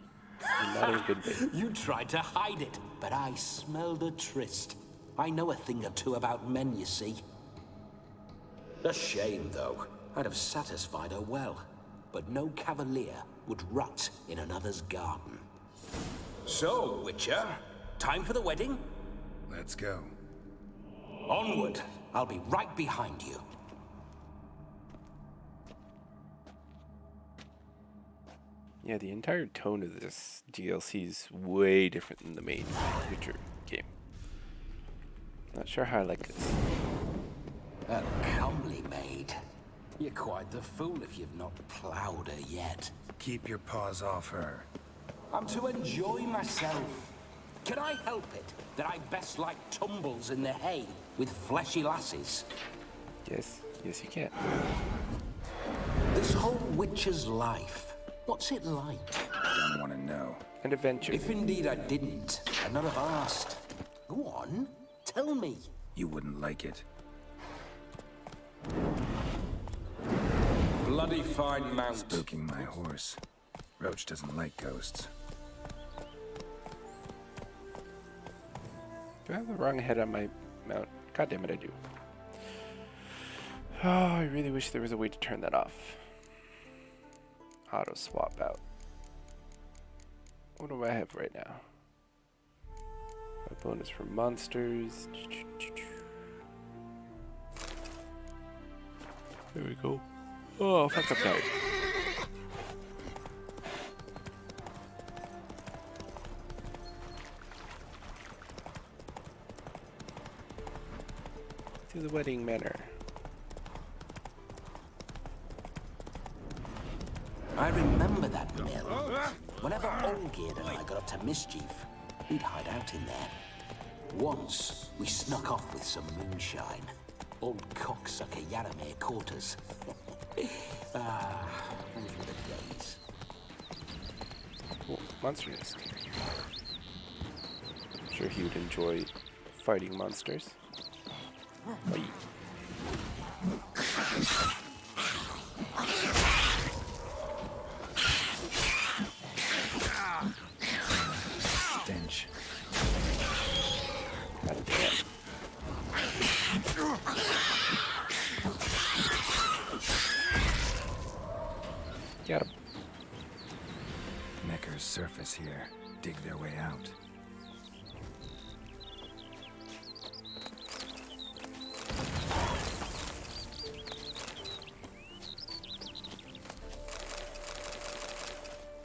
Not in a good way. You tried to hide it, but I smelled a tryst. I know a thing or two about men, you see. A shame, though. I'd have satisfied her well, but no cavalier would rut in another's garden. So, Witcher, time for the wedding? Let's go. Onward! I'll be right behind you. Yeah, the entire tone of this DLC is way different than the main Witcher game. Not sure how I like this. A comely maid. You're quite the fool if you've not plowed her yet. Keep your paws off her. I'm to enjoy myself. Can I help it that I best like tumbles in the hay with fleshy lasses? Yes, yes you can. This whole Witcher's life, what's it like? Don't want to know. An adventure. If indeed I didn't, I'd not have asked. Go on, tell me. You wouldn't like it. Bloody fine mount. Spooking my horse. Roach doesn't like ghosts. Do I have the wrong head on my mount? God damn it, I do. Oh, I really wish there was a way to turn that off. Auto swap out. What do I have right now? A bonus for monsters. There we go. Oh, fuck up now. To the wedding manor. I remember that mill. Whenever Olgierd and I got up to mischief, we'd hide out in there. Once, we snuck off with some moonshine. Old cocksucker Yaramir caught us. Those were the days. Cool. Monster Nest. I'm sure he would enjoy fighting monsters. Bye. Stench. God damn. Got him. Neckers surface here. Dig their way out.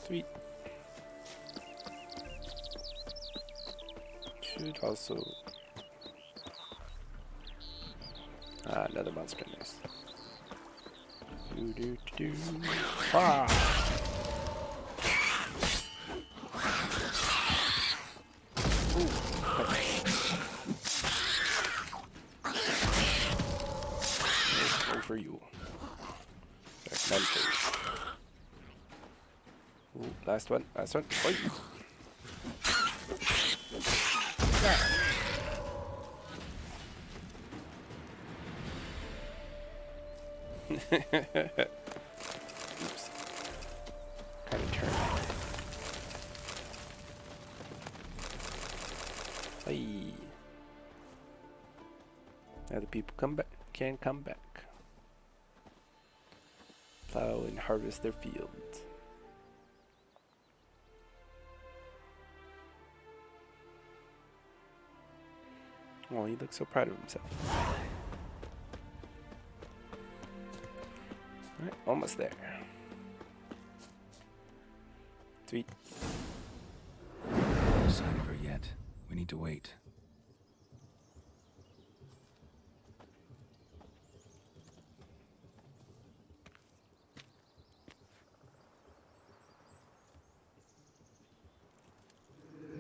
Sweet. Should also... another monster nest. Do do do. Ah! Ooh, last one. Oi. Oops. Kind of turned. Hey. Now the people can come back. Plow and harvest their fields. Oh, he looks so proud of himself. Alright, almost there. Sweet. No sign of her yet. We need to wait.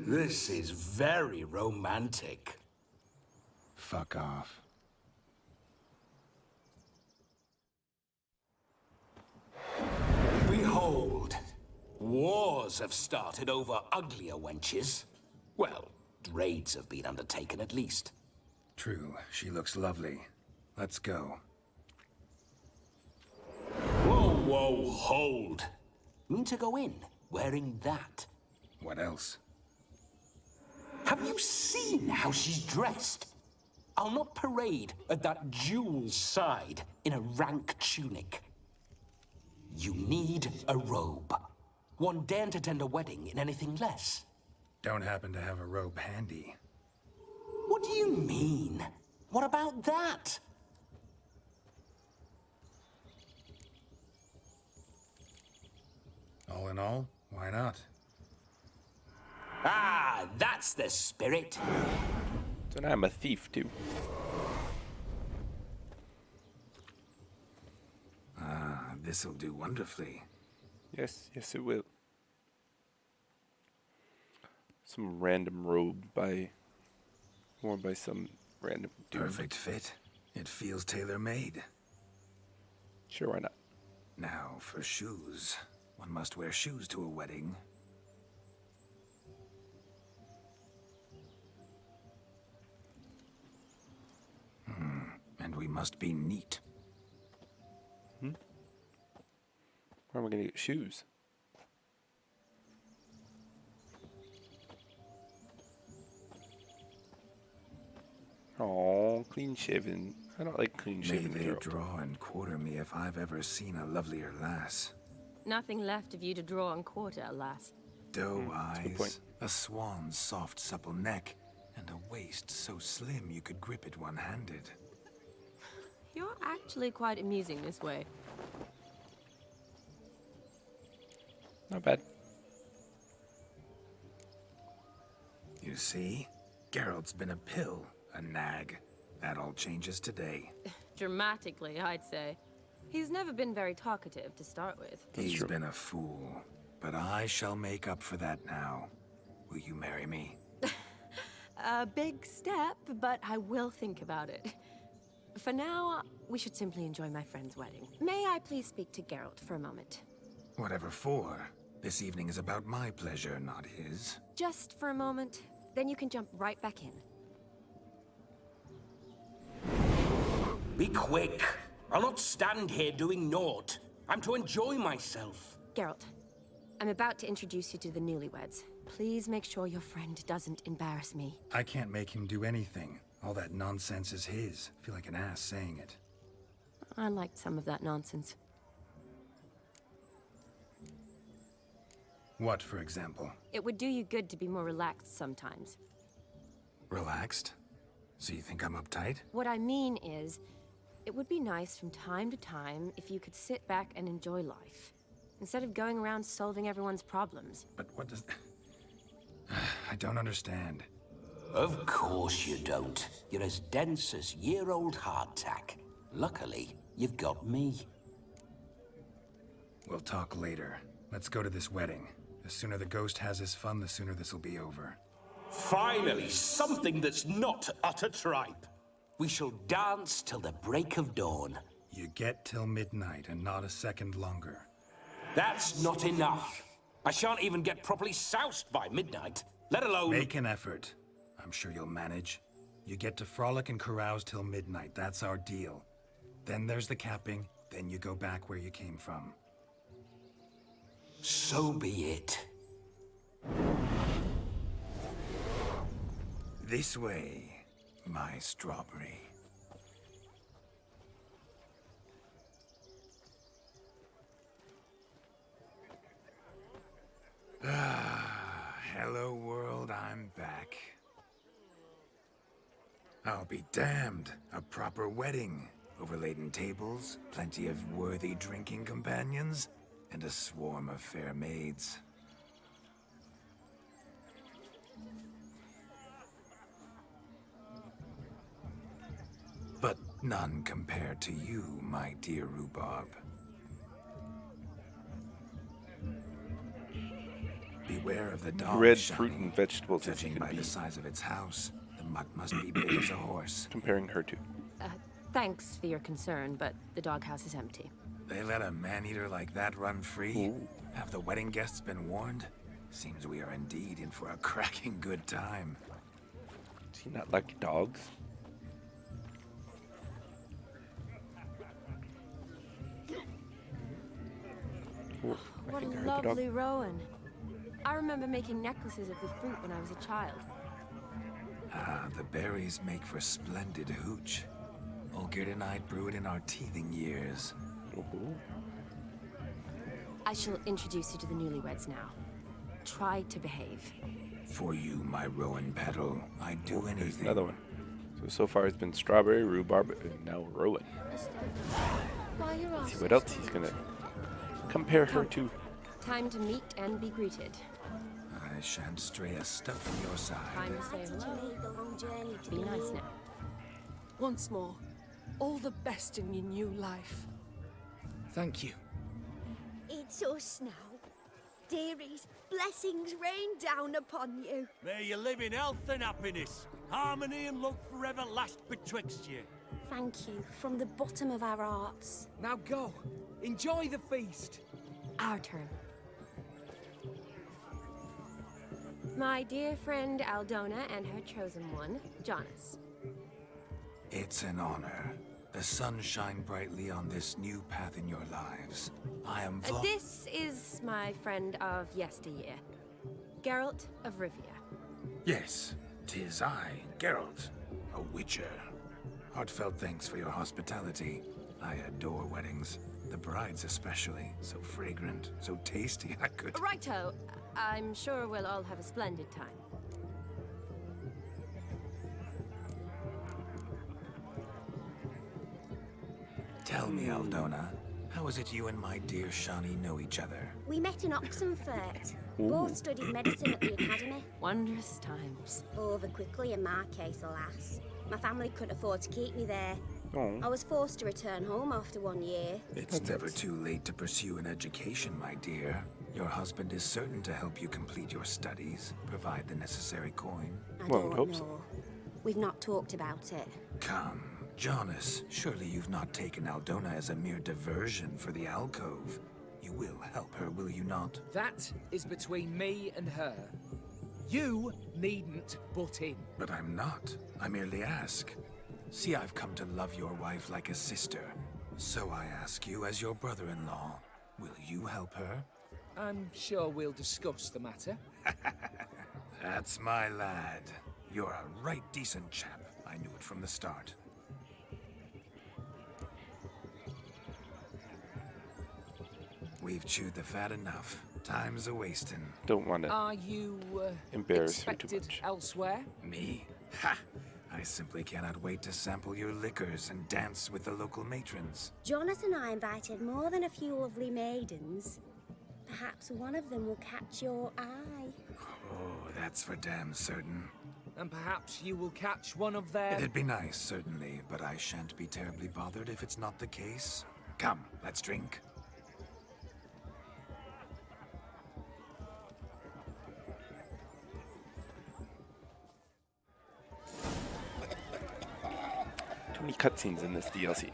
This is very romantic. Fuck off. Behold, wars have started over uglier wenches. Well, raids have been undertaken at least. True, she looks lovely. Let's go. Whoa, hold. Mean to go in, wearing that. What else? Have you seen how she's dressed? I'll not parade at that jewel's side in a rank tunic. You need a robe. One daren't attend a wedding in anything less. Don't happen to have a robe handy. What do you mean? What about that? All in all, why not? Ah, that's the spirit. So now I'm a thief too. Ah, this'll do wonderfully. Yes, yes it will. Some random robe worn by some random dude. Perfect fit. It feels tailor-made. Sure, why not? Now, for shoes. One must wear shoes to a wedding. And we must be neat. Where am I gonna get shoes? Oh, clean shaven. I don't like clean May shaven. they Geralt. draw and quarter me if I've ever seen a lovelier lass. Nothing left of you to draw and quarter, alas. Doe that's a good point. eyes, a swan's soft supple neck, and a waist so slim you could grip it one-handed. You're actually quite amusing this way. Not bad. You see? Geralt's been a pill, a nag. That all changes today. Dramatically, I'd say. He's never been very talkative to start with. He's been a fool, but I shall make up for that now. Will you marry me? A big step, but I will think about it. For now, we should simply enjoy my friend's wedding. May I please speak to Geralt for a moment? Whatever for. This evening is about my pleasure, not his. Just for a moment, then you can jump right back in. Be quick. I'll not stand here doing naught. I'm to enjoy myself. Geralt, I'm about to introduce you to the newlyweds. Please make sure your friend doesn't embarrass me. I can't make him do anything. All that nonsense is his. I feel like an ass saying it. I liked some of that nonsense. What, for example? It would do you good to be more relaxed sometimes. Relaxed? So you think I'm uptight? What I mean is, it would be nice from time to time if you could sit back and enjoy life, instead of going around solving everyone's problems. But what does... I don't understand. Of course you don't. You're as dense as year-old hardtack. Luckily, you've got me. We'll talk later. Let's go to this wedding. The sooner the ghost has his fun, the sooner this'll be over. Finally, something that's not utter tripe. We shall dance till the break of dawn. You get till midnight and not a second longer. That's not enough. I shan't even get properly soused by midnight, let alone... Make an effort. I'm sure you'll manage. You get to frolic and carouse till midnight, that's our deal. Then there's the capping, then you go back where you came from. So be it. This way, my strawberry. Ah, hello world, I'm back. I'll be damned. A proper wedding. Overladen tables, plenty of worthy drinking companions, and a swarm of fair maids. But none compared to you, my dear rhubarb. Beware of the dog. Red fruit and vegetables. Judging by the size of its house, the mutt must be big as a horse. Comparing her to. Thanks for your concern, but the doghouse is empty. They let a man-eater like that run free? Ooh. Have the wedding guests been warned? Seems we are indeed in for a cracking good time. Does he not like dogs? Ooh, what a lovely rowan. I remember making necklaces of the fruit when I was a child. Ah, the berries make for splendid hooch. Olgerd and I brewed in our teething years. I shall introduce you to the newlyweds now. Try to behave. For you, my rowan petal, I'd do anything. There's another one. So far it's been strawberry, rhubarb, and now rowan. Let's see what else he's gonna compare her to. Time to meet and be greeted. I shan't stray a step from your side. Time to say hello. Be nice now. Once more, all the best in your new life. Thank you. It's us now. Dearies, blessings rain down upon you. May you live in health and happiness. Harmony and love forever last betwixt you. Thank you, from the bottom of our hearts. Now go. Enjoy the feast. Our turn. My dear friend Aldona and her chosen one, Jonas. It's an honor. The sun shine brightly on this new path in your lives. I am This is my friend of yesteryear, Geralt of Rivia. Yes, 'tis I, Geralt, a witcher. Heartfelt thanks for your hospitality. I adore weddings. The brides especially. So fragrant, so tasty, I could... Righto. I'm sure we'll all have a splendid time. Tell me, Aldona, how is it you and my dear Shani know each other? We met in Oxenfurt. Both studied medicine at the academy. Wondrous times. Over quickly in my case, alas. My family couldn't afford to keep me there. Oh. I was forced to return home after 1 year. It's never too late to pursue an education, my dear. Your husband is certain to help you complete your studies, provide the necessary coin. I don't know. We've not talked about it. Come, Jonas, surely you've not taken Aldona as a mere diversion for the alcove. You will help her, will you not? That is between me and her. You needn't butt in. But I'm not. I merely ask. See, I've come to love your wife like a sister. So I ask you as your brother-in-law, will you help her? I'm sure we'll discuss the matter. That's my lad. You're a right decent chap. I knew it from the start. We've chewed the fat enough. Time's a-wasting. Don't want to Are you embarrass her too expected much. elsewhere? Me? Ha! I simply cannot wait to sample your liquors and dance with the local matrons. Jonas and I invited more than a few lovely maidens. Perhaps one of them will catch your eye. Oh, that's for damn certain. And perhaps you will catch one of their... It'd be nice, certainly, but I shan't be terribly bothered if it's not the case. Come, let's drink. Too many cutscenes in this DLC.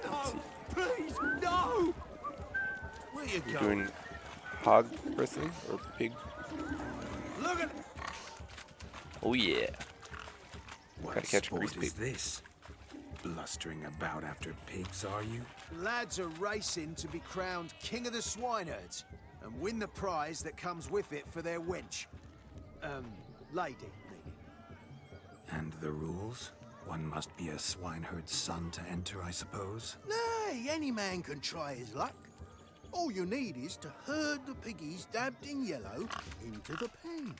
Let's see. Please, no! Where you You're going? doing hog wrestling or pig? Look at... Oh yeah. What Gotta catch a sport grease is pig. this? Blustering about after pigs, are you? Lads are racing to be crowned king of the swineherds and win the prize that comes with it for their wench. Lady, meaning. And the rules? One must be a swineherd's son to enter, I suppose? Nay, any man can try his luck. All you need is to herd the piggies dabbed in yellow into the pen.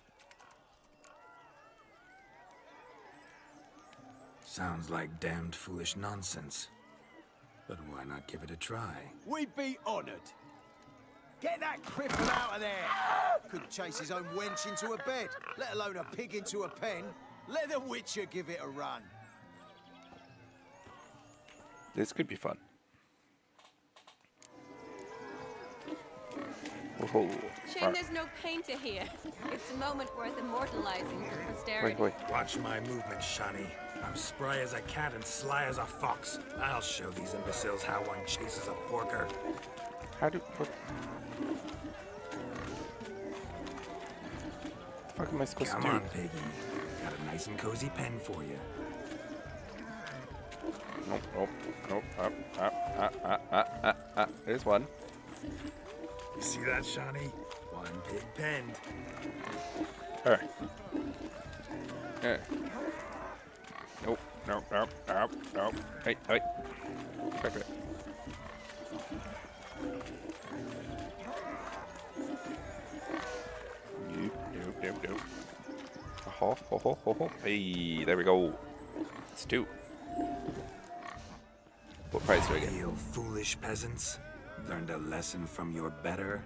Sounds like damned foolish nonsense. But why not give it a try? We'd be honoured. Get that cripple out of there! Couldn't chase his own wench into a bed, let alone a pig into a pen. Let the Witcher give it a run. This could be fun. Oh. Shame there's no painter here. It's a moment worth immortalizing for posterity. Wait. Watch my movements, Shani. I'm spry as a cat and sly as a fox. I'll show these imbeciles how one chases a porker. How do... What the fuck am I supposed to do? Come on, piggy. Got a nice and cozy pen for you. Nope. There's one. You see that, Shani? One pig penned. Alright. Yeah. Nope. Hey. Back it. Nope. Ho. Hey, there we go. It's 2. What price do I get? Feel foolish peasants? Learned a lesson from your better?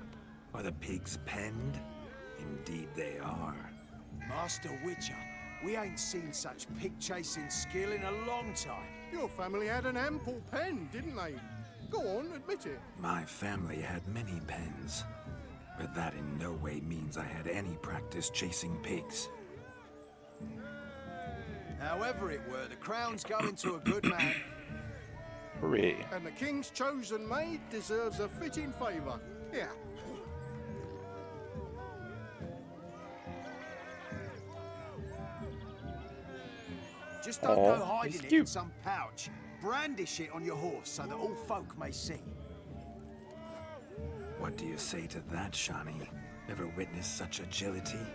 Are the pigs penned? Indeed they are. Master Witcher, we ain't seen such pig-chasing skill in a long time. Your family had an ample pen, didn't they? Go on, admit it. My family had many pens, but that in no way means I had any practice chasing pigs. However it were, the crown's going to a good man. Hooray. And the king's chosen maid deserves a fitting favour. Yeah. Just don't go Aw, hiding he's it in cute. some pouch. Brandish it on your horse so that all folk may see. What do you say to that, Shani? Ever witnessed such agility?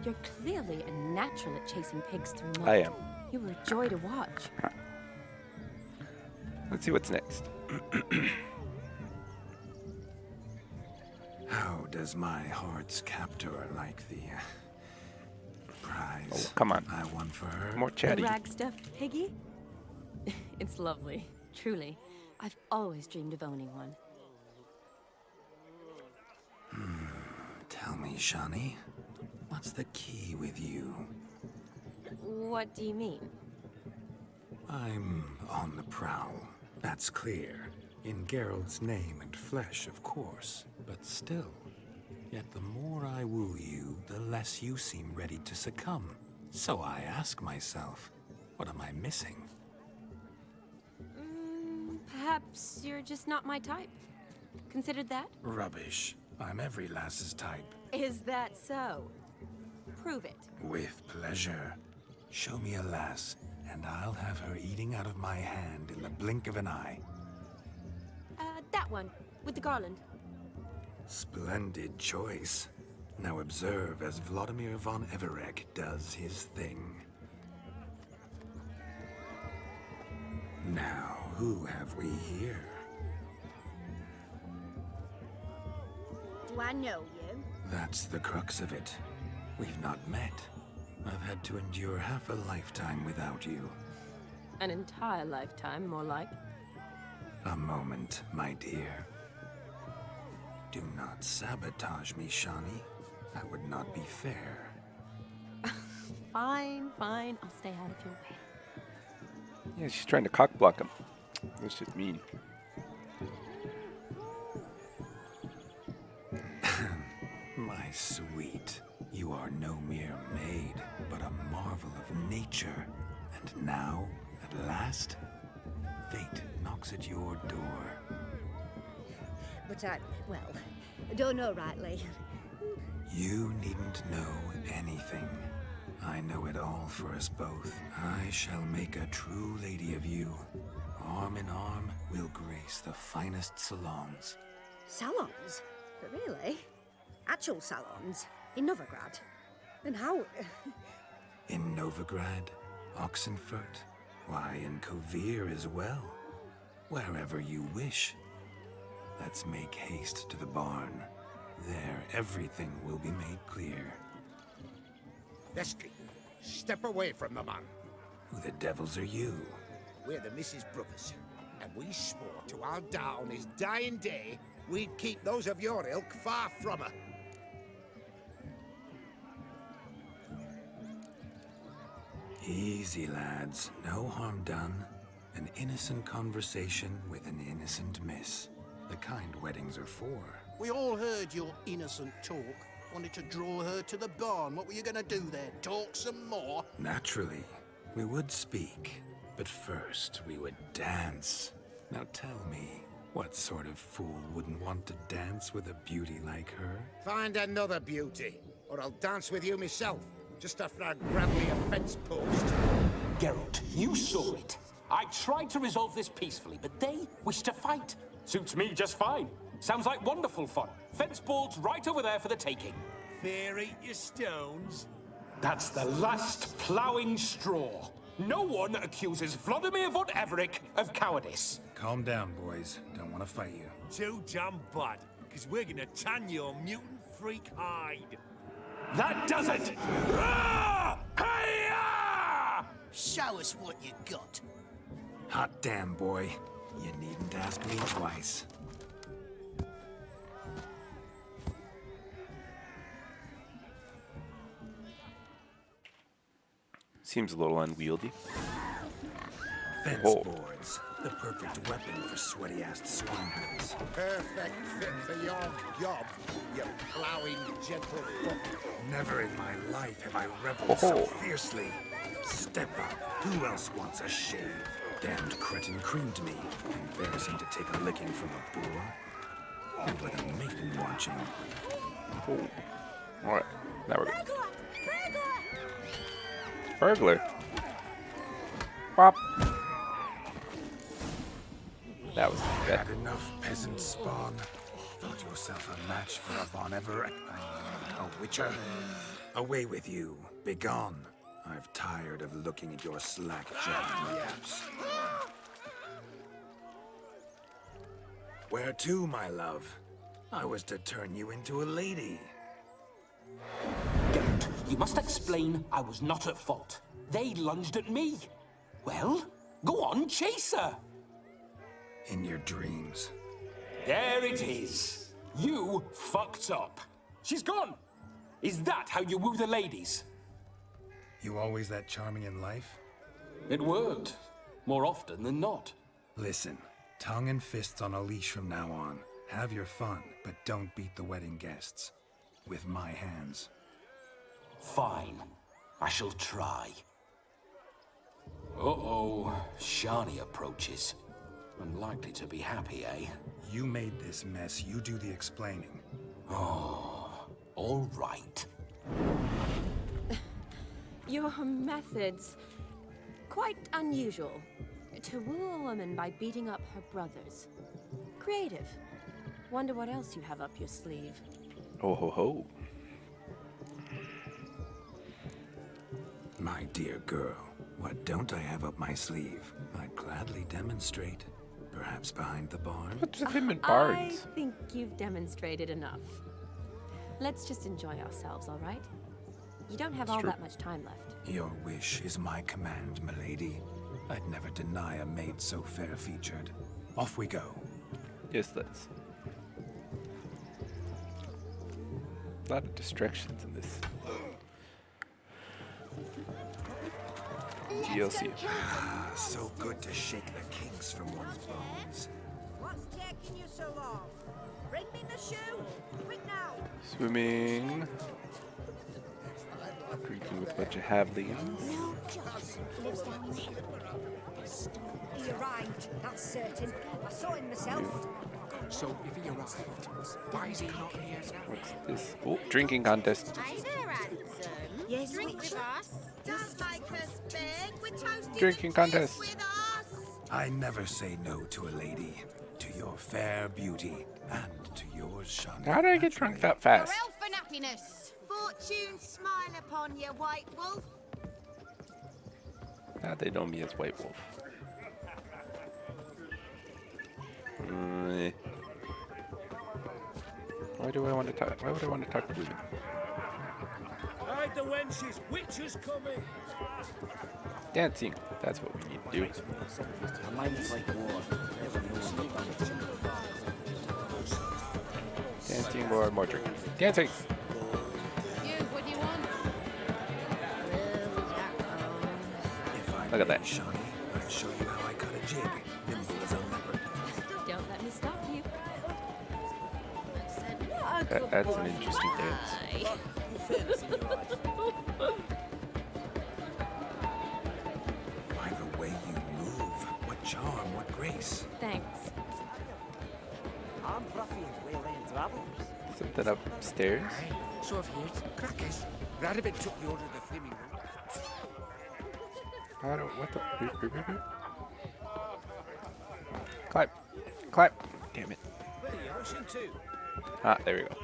You're clearly a natural at chasing pigs through mud. I am. You were a joy to watch. Let's see what's next. How does my heart's captor like the prize? Oh, come on. I won for her. More chatty. The rag-stuffed piggy? It's lovely. Truly. I've always dreamed of owning one. Tell me, Shani, what's the key with you? What do you mean? I'm on the prowl. That's clear. In Geralt's name and flesh, of course. But still. Yet the more I woo you, the less you seem ready to succumb. So I ask myself, what am I missing? Perhaps you're just not my type. Considered that? Rubbish. I'm every lass's type. Is that so? Prove it. With pleasure. Show me a lass, and I'll have her eating out of my hand in the blink of an eye. That one, with the garland. Splendid choice. Now observe as Vladimir von Everek does his thing. Now, who have we here? Do I know you? That's the crux of it. We've not met. I've had to endure half a lifetime without you. An entire lifetime, more like. A moment, my dear. Do not sabotage me, Shani. That would not be fair. Fine. I'll stay out of your way. Yeah, she's trying to cock block him. That's just mean. My sweet, you are no mere maid, but a marvel of nature. And now, at last, fate knocks at your door. but well, I don't know rightly. You needn't know anything. I know it all for us both. I shall make a true lady of you. Arm in arm, we'll grace the finest salons. Salons? But really? Actual salons? In Novigrad? And how... In Novigrad, Oxenfurt, why, in Kovir as well. Wherever you wish. Let's make haste to the barn. There, everything will be made clear. Lesky, step away from the man. Who the devils are you? We're the Mrs. Brothers, and we swore to our da on his dying day we'd keep those of your ilk far from her. Easy, lads. No harm done. An innocent conversation with an innocent miss. The kind weddings are for. We all heard your innocent talk. Wanted to draw her to the barn. What were you gonna do there? Talk some more? Naturally, we would speak. But first, we would dance. Now tell me, what sort of fool wouldn't want to dance with a beauty like her? Find another beauty, or I'll dance with you myself, just after I grab me a fence post. Geralt, you saw it. I tried to resolve this peacefully, but they wish to fight. Suits me just fine. Sounds like wonderful fun. Fence boards right over there for the taking. Fear eat your stones. That's the last ploughing straw. No one accuses Vladimir von Everick of cowardice. Calm down, boys. Don't want to fight you. Too damn bad, because we're gonna tan your mutant freak hide. That does it! Ah! Hi-ya! Show us what you got. Hot damn, boy. You needn't ask me twice. Seems a little unwieldy. Fence boards. The perfect weapon for sweaty-assed swineherds. Perfect fit for your job, you ploughing gentle foot. Never in my life have I reveled so fiercely. Step up. Who else wants a shave? Damned cretin creamed me. Embarrassing to take a licking from a boor. And with a maiden watching. Oh. Alright. Now we're good. Burglar. Pop. That was good. Had enough peasant spawn. Thought yourself a match for a Von Everett. A witcher. Away with you. Begone. I've tired of looking at your slack-jawed yaps. Where to, my love? I was to turn you into a lady. Geralt, you must explain I was not at fault. They lunged at me. Well, go on, chase her. In your dreams. There it is. You fucked up. She's gone. Is that how you woo the ladies? You always that charming in life? It worked. More often than not. Listen, tongue and fists on a leash from now on. Have your fun, but don't beat the wedding guests. With my hands. Fine. I shall try. Uh-oh. Shani approaches. Unlikely to be happy, eh? You made this mess. You do the explaining. Oh, all right. Your methods, quite unusual. To woo a woman by beating up her brothers. Creative. Wonder what else you have up your sleeve. Oh ho ho. My dear girl, what don't I have up my sleeve? I'd gladly demonstrate. Perhaps behind the barn? What's with him and barns? I think you've demonstrated enough. Let's just enjoy ourselves, all right? You don't have all that much time left. Your wish is my command, milady. I'd never deny a maid so fair-featured. Off we go. Yes, let's. A lot of distractions in this. DLC. Ah, so good to shake the kinks from one's bones. What's taking you so long? Bring me the shoe. Quick now. Swimming. Drinking with a bunch of halflings. No, Joss lives down there. He arrived, that's certain. I saw him myself. So if he arrived, why is he not here now? What's this? Oh, drinking contest. Hey there, handsome. Yes, Drink with us. Don't make us beg. We're toasting Drinking a fizz contest. with us. I never say no to a lady, to your fair beauty, and to yours, Shani. How did I get drunk that fast? For elf and happiness. Fortune smile upon you, White Wolf. Now they know me as White Wolf. Why do I want to talk? Why would I want to talk to women? Hide the wenches, witches coming. Dancing. That's what we need to do. Dancing or more drinking. Dancing. You, what do you want? Look at that. Shani, I'll show you how I cut a jig. Nimble as a leopard. Don't let me stop you. That's an interesting dance. By the way you move, what charm, what grace. Thanks. I'm ruffians waylaying travellers. Something upstairs. So I've heard. Crackers. Radovin took the order of the Flaming Road. I don't. What the? Climb. Climb. Damn it. Ah, there we go.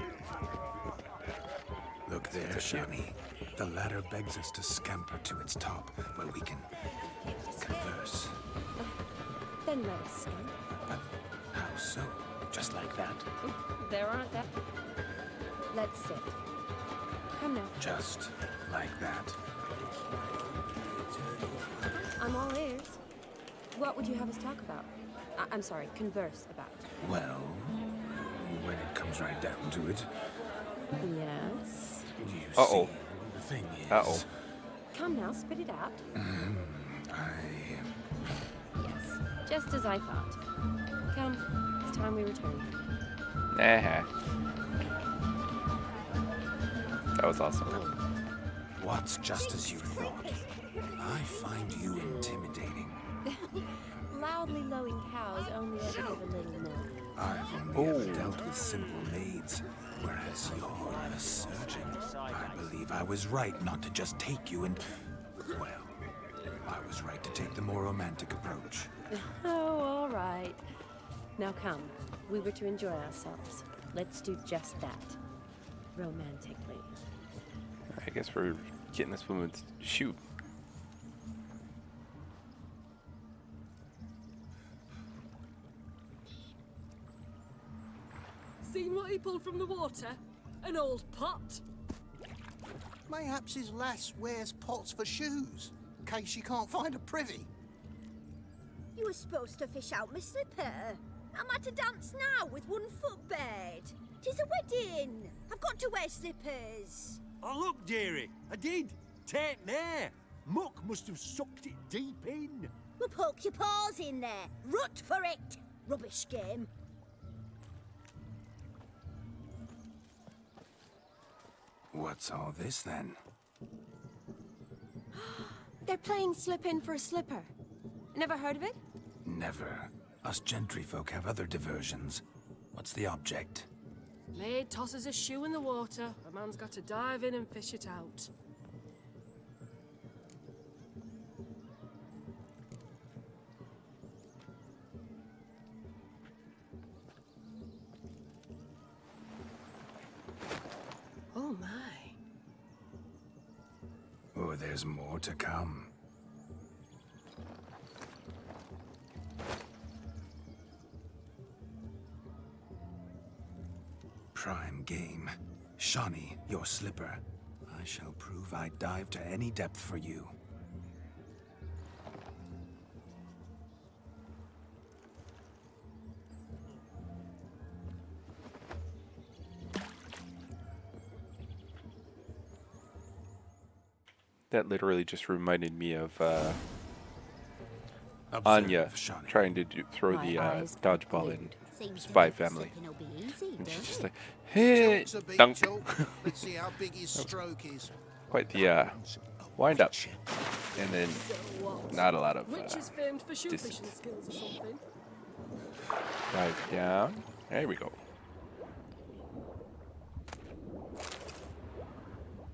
Look there, Shani. The ladder begs us to scamper to its top, where we can converse. Then let us scamper. But how so? Just like that? There aren't that. Let's sit. Come now. Just like that? I'm all ears. What would you have us talk about? I'm sorry, converse about. Well, when it comes right down to it. Yes. You see, the thing is... Come now, spit it out. Yes, just as I thought. Come, it's time we return. That was awesome. What's just as you thought? I find you intimidating. Loudly lowing cows only ever give a little milk. I've only ever dealt with simple maids, whereas you're a surgeon. I believe I was right not to just take you and... Well, I was right to take the more romantic approach. Oh, all right. Now come, we were to enjoy ourselves. Let's do just that. Romantically. I guess we're getting this woman to shoot. Seen what he pulled from the water? An old pot. Mayhaps his lass wears pots for shoes, in case she can't find a privy. You were supposed to fish out my slipper. I'm at a dance now with one foot bed. 'Tis a wedding. I've got to wear slippers. Oh, look, dearie, I did. Tain't there. Muck must have sucked it deep in. Well, poke your paws in there. Rut for it. Rubbish game. What's all this, then? They're playing slip in for a slipper. Never heard of it? Never. Us gentry folk have other diversions. What's the object? Maid tosses a shoe in the water. A man's got to dive in and fish it out. Oh my. Oh, there's more to come. Prime game. Shani, your slipper. I shall prove I dive to any depth for you. That literally just reminded me of Anya trying to throw the dodgeball in Spy Family. And she's just like, hey, dunk. Let's see how big his stroke is. Quite the wind up. And then not a lot of Witch is famed for shoe distance. fishing skills or something. Dive down. There we go.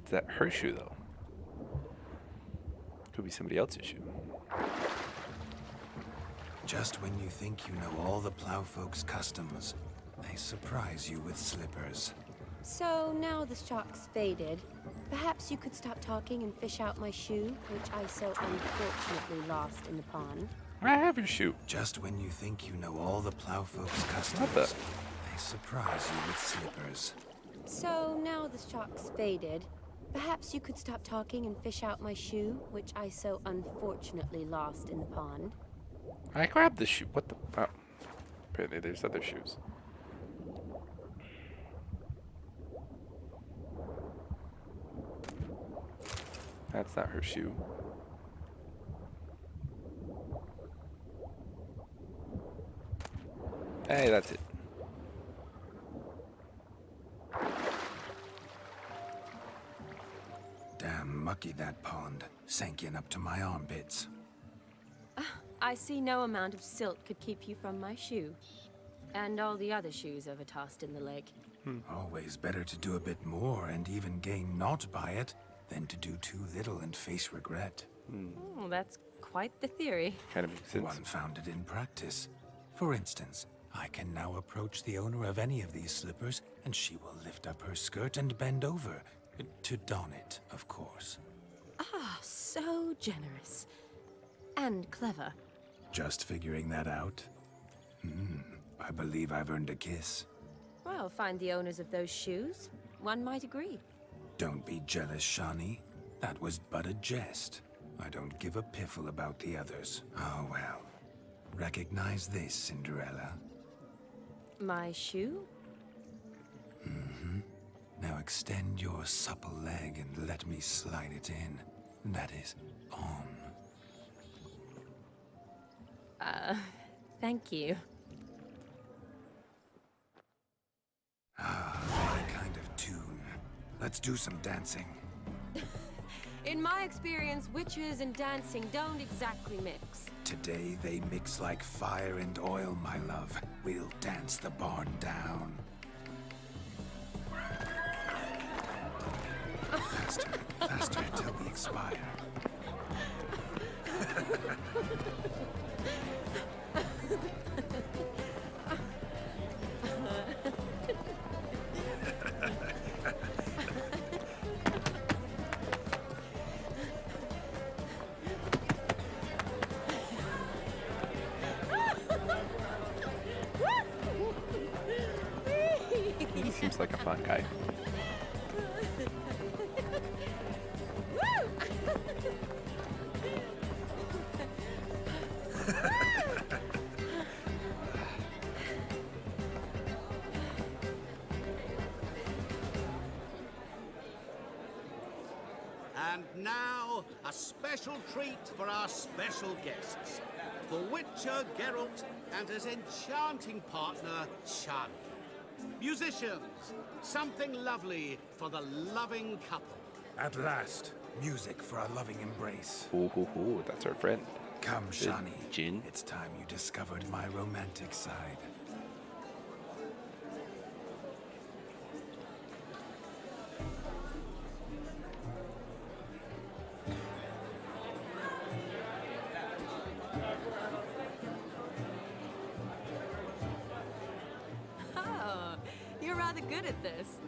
Is that her shoe, though? Could be somebody else's shoe. Just when you think you know all the plowfolk's customs, they surprise you with slippers. So now the shock's faded. Perhaps you could stop talking and fish out my shoe, which I so unfortunately lost in the pond. I have your shoe. Just when you think you know all the plowfolk's customs, they surprise you with slippers. So now the shock's faded. Perhaps you could stop talking and fish out my shoe, which I so unfortunately lost in the pond. I grabbed the shoe. What the? Oh. Apparently there's other shoes. That's not her shoe. Hey, that's it. Damn mucky, that pond. Sank in up to my armpits. I see no amount of silt could keep you from my shoe. And all the other shoes ever tossed in the lake. Always better to do a bit more and even gain naught by it than to do too little and face regret. Oh, that's quite the theory. Kind of makes sense. One founded in practice. For instance, I can now approach the owner of any of these slippers, and she will lift up her skirt and bend over. To don it, of course. Ah, so generous. And clever. Just figuring that out? I believe I've earned a kiss. Well, find the owners of those shoes. One might agree. Don't be jealous, Shani. That was but a jest. I don't give a piffle about the others. Oh, well. Recognize this, Cinderella. My shoe? Now extend your supple leg and let me slide it in. That is, on. Thank you. My kind of tune. Let's do some dancing. In my experience, witches and dancing don't exactly mix. Today they mix like fire and oil, my love. We'll dance the barn down. Faster, faster till we expire. He seems like a fun guy. And now, a special treat for our special guests. The Witcher Geralt and his enchanting partner, Shani. Musicians, something lovely for the loving couple. At last, music for a loving embrace. Ooh, that's our friend. Come, Shani. Jin. It's time you discovered my romantic side. Oh, you're rather good at this.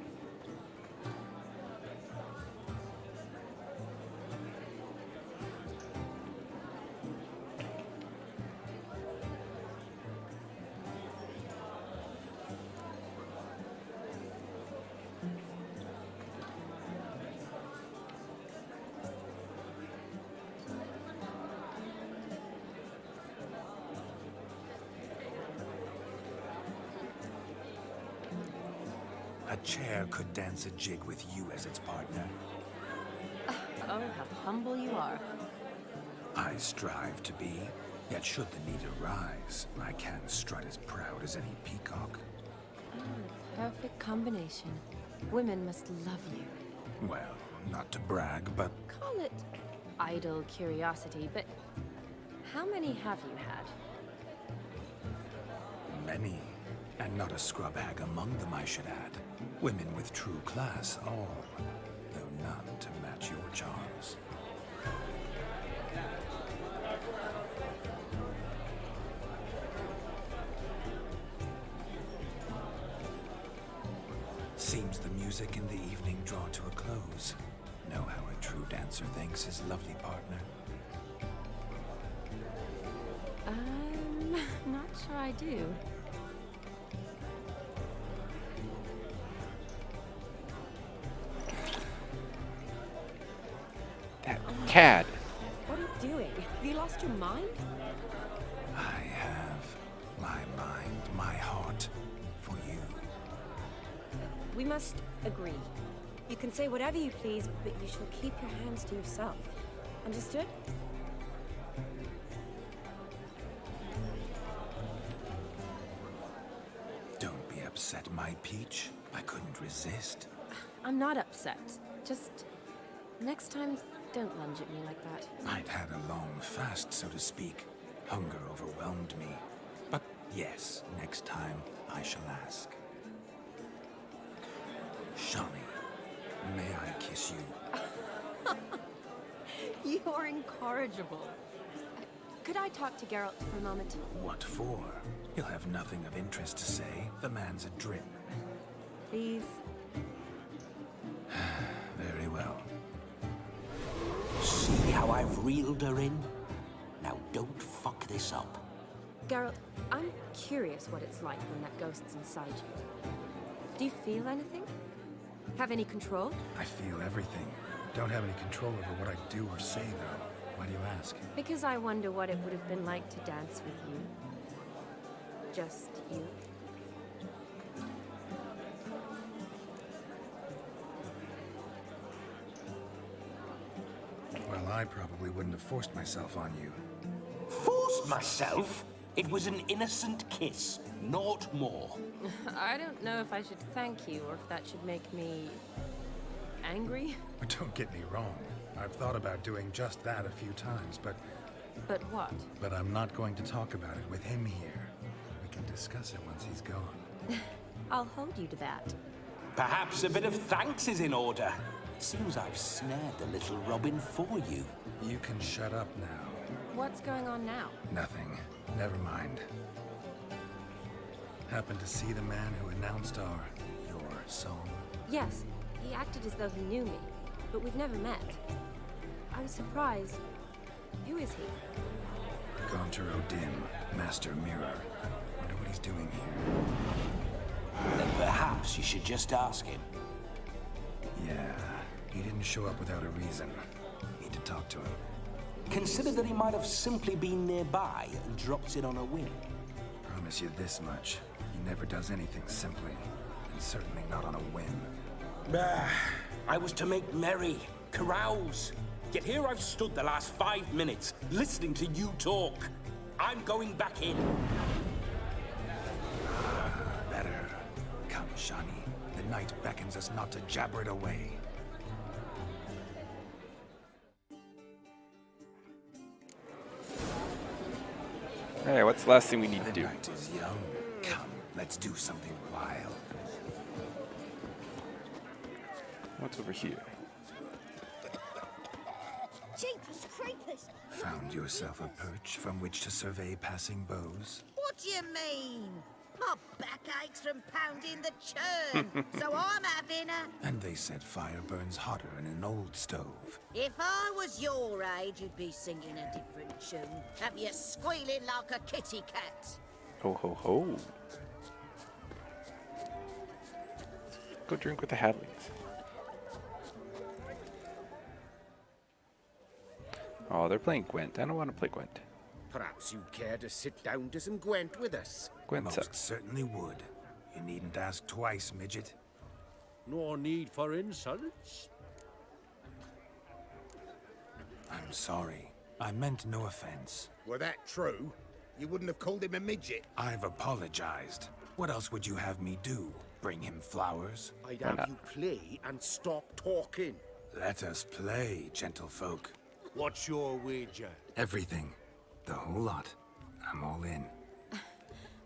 A chair could dance a jig with you as its partner. Oh, how humble you are. I strive to be, yet should the need arise, I can strut as proud as any peacock. Perfect combination. Women must love you. Well, not to brag, but Call it idle curiosity, but how many have you had? Many, and not a scrub hag among them, I should add. Women with true class, all, though none to match your charms. Seems the music in the evening draw to a close. Know how a true dancer thanks his lovely partner? Not sure I do. That cad. What are you doing? Have you lost your mind? I have my mind, my heart, for you. We must agree. You can say whatever you please, but you shall keep your hands to yourself. Understood? Don't be upset, my peach. I couldn't resist. I'm not upset. Just next time, don't lunge at me like that. I'd had a long fast, so to speak. Hunger overwhelmed me. But yes, next time I shall ask. Shani, may I kiss you? You're incorrigible. Could I talk to Geralt for a moment? What for? He'll have nothing of interest to say. The man's adrip. Please? Very well. See how I've reeled her in? Now don't fuck this up. Geralt, I'm curious what it's like when that ghost's inside you. Do you feel anything? Have any control? I feel everything. Don't have any control over what I do or say, though. Why do you ask? Because I wonder what it would have been like to dance with you. Just you. Well, I probably wouldn't have forced myself on you. Forced myself? It was an innocent kiss, naught more. I don't know if I should thank you or if that should make me angry. But don't get me wrong. I've thought about doing just that a few times, but what? But I'm not going to talk about it with him here. We can discuss it once he's gone. I'll hold you to that. Perhaps a bit of thanks is in order. Seems I've snared the little robin for you. You can shut up now. What's going on now? Nothing. Never mind. Happened to see the man who announced your song? Yes, he acted as though he knew me, but we've never met. I was surprised. Who is he? Gonter O'Dim, Master Mirror. Wonder what he's doing here. Then perhaps you should just ask him. Yeah, he didn't show up without a reason. Need to talk to him. Consider that he might have simply been nearby and dropped in on a whim. Promise you this much. He never does anything simply, and certainly not on a whim. I was to make merry, carouse. Yet here I've stood the last 5 minutes, listening to you talk. I'm going back in. Better. Come, Shani. The night beckons us not to jabber it away. Alright, what's the last thing we need to do? The night is young. Come, let's do something wild. What's over here? Jeepers creepers! Found yourself a perch from which to survey passing bows? What do you mean? My back aches from pounding the churn, so I'm having a... And they said fire burns hotter in an old stove. If I was your age, you'd be singing a different tune. Have you squealing like a kitty cat? Ho ho ho. Go drink with the Hadleys. Oh, they're playing Gwent. I don't want to play Gwent. Perhaps you'd care to sit down to some Gwent with us. Gwent Most sucks. certainly would. You needn't ask twice, midget. No need for insults. I'm sorry. I meant no offense. Were that true, you wouldn't have called him a midget. I've apologized. What else would you have me do? Bring him flowers? I'd have you play and stop talking. Let us play, gentlefolk. What's your wager? Everything. The whole lot. I'm all in.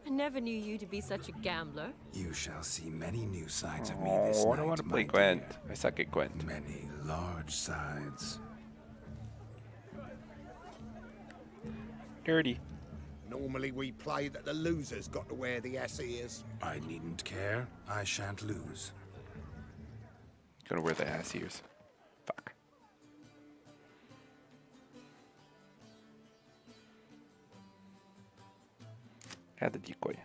I never knew you to be such a gambler. You shall see many new sides of me Oh, this I night, don't want to play my Gwent. dear. I suck at Gwent. Many large sides. Dirty. Normally we play that the loser's got to wear the ass ears. I needn't care. I shan't lose. Gonna wear the ass ears. Fuck. Add the decoy.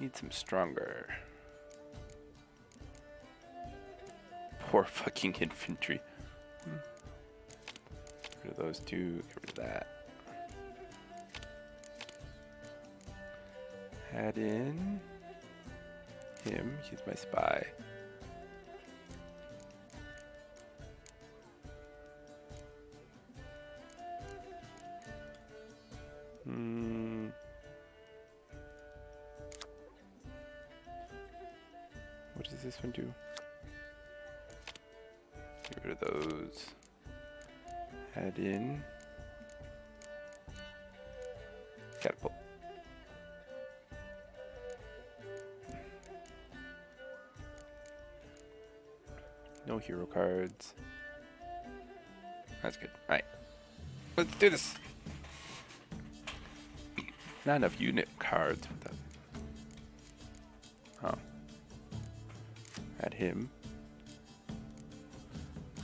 Need some stronger. Poor fucking infantry. Get rid of those two. Get rid of that. Add in him. He's my spy. What does this one do? Get rid of those. Add in catapult. No hero cards. That's good. Alright. Let's do this. Not enough unit cards with that. Oh. Add him.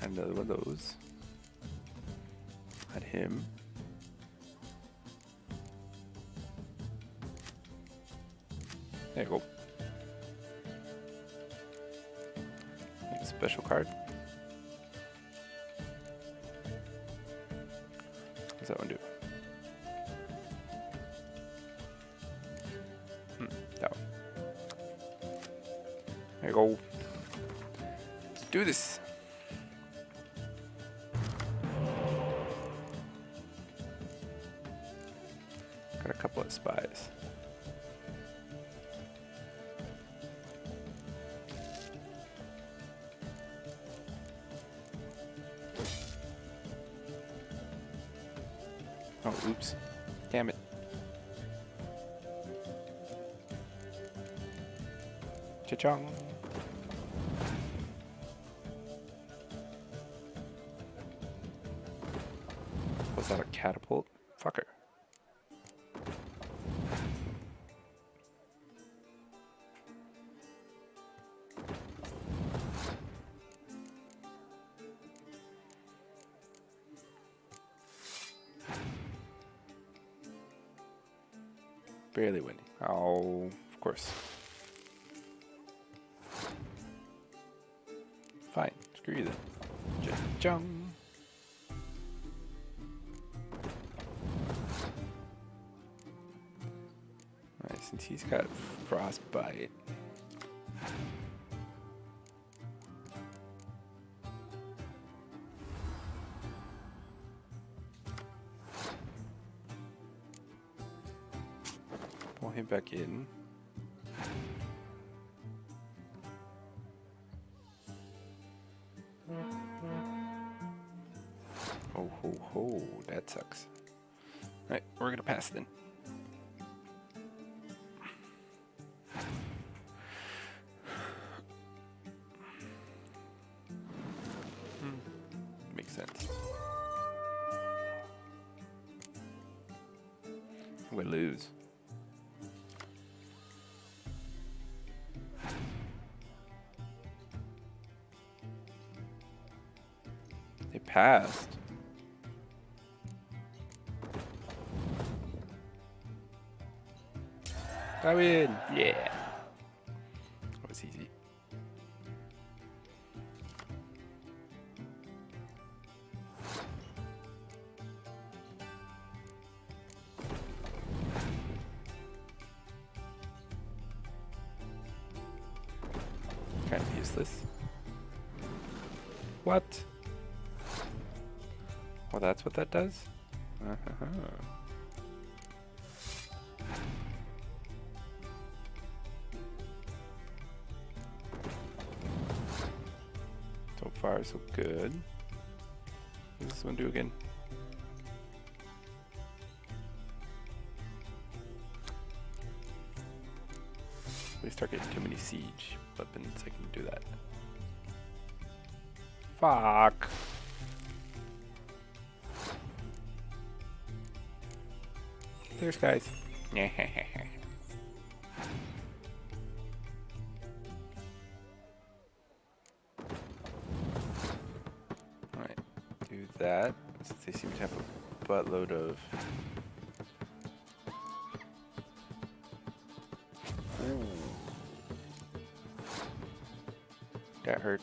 Add another one of those. Add him. There you go. Make a special card. What does that one do? That one. There you go. Let's do this. Got a couple of spies. Oh, oops. Damn it. Cha-chong. Was that a catapult? Fucker. Barely winning. Oh, of course. Fine. Screw you then. Cha-chung. Alright, since he's got frostbite. Pull him back in. Oh ho ho, that sucks. Alright, we're gonna pass then. Makes sense. I'm gonna lose. They passed. I win! Yeah! That was easy. Kind of useless. What? Well, that's what that does? Uh-huh. far, so good. What does this one do again? We start getting too many siege weapons, I can do that. Fuck. There's guys. Alright, do that. Since they seem to have a buttload of... Ooh. That hurt.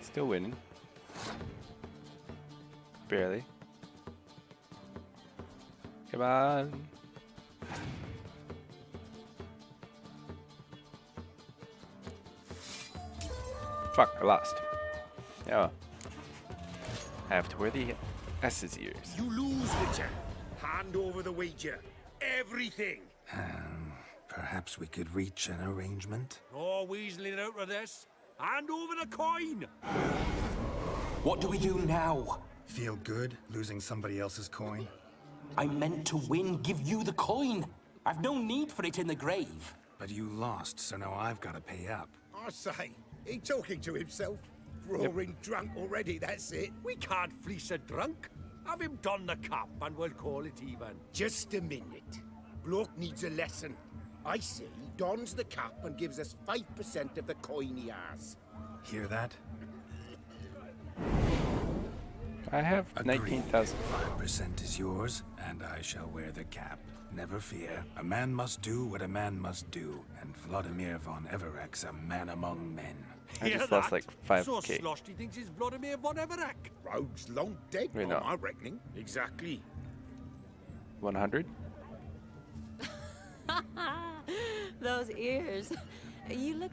Still winning. Barely. Come on. Fuck, I lost. Oh. I have to wear the S's ears. You lose, Witcher. Hand over the wager. Everything. Perhaps we could reach an arrangement? No weaseling out of this. Hand over the coin. What do we do now? Feel good losing somebody else's coin? I meant to win, give you the coin. I've no need for it in the grave. But you lost, so now I've got to pay up. I say, he talking to himself. Roaring drunk already, that's it. We can't fleece a drunk. Have him don the cap and we'll call it even. Just a minute. Bloke needs a lesson. I say he dons the cap and gives us 5% of the coin he has. Hear that? I have 19,000. 5% is yours, and I shall wear the cap. Never fear. A man must do what a man must do, and Vladimir von Everek's a man among men. I just lost like 5k. So sloshed he thinks he's Vladimir von Everek. Rogue's long dead, Wait, by no. my reckoning. Exactly. 100? Those ears. You look,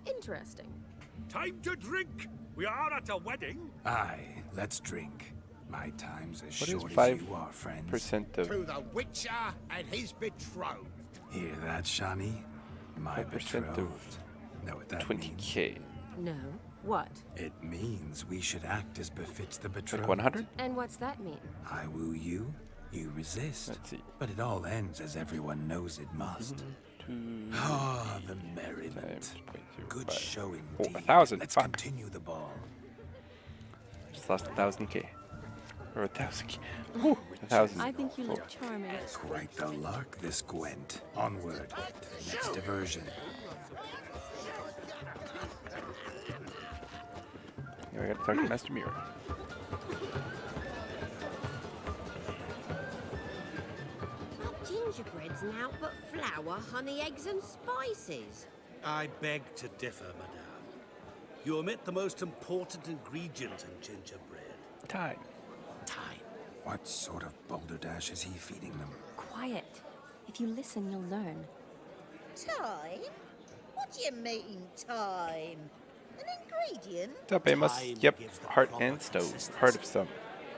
interesting. Time to drink. We are at a wedding. Aye, let's drink. My time's as What is short as 5% you are, friends. of... To the Witcher and his betrothed. Hear that, Shani? My 5% betrothed. of Know what that 20k. means? No. What? It means we should act as befits the betrothed. Like 100? And what's that mean? I woo you, you resist. Let's see. But it all ends as everyone knows it must. Ah, the merriment. Good show Oh, indeed. 1,000. Let's Fuck. continue the ball. Just lost 1,000k. Or 1,000k. Whew, 1,000. I think you look charming. Quite the lark, this Gwent. Onward to the next diversion. Yeah, we gotta talk to Master Mirror. Gingerbread's now but flour, honey, eggs and spices. I beg to differ, madame. You omit the most important ingredient in gingerbread. Time. Time. What sort of balderdash is he feeding them? Quiet. If you listen, you'll learn. Time? What do you mean, time? An ingredient? What's up, Amos? Time Yep, gives the heart proper and stove. consistency. Heart of stone.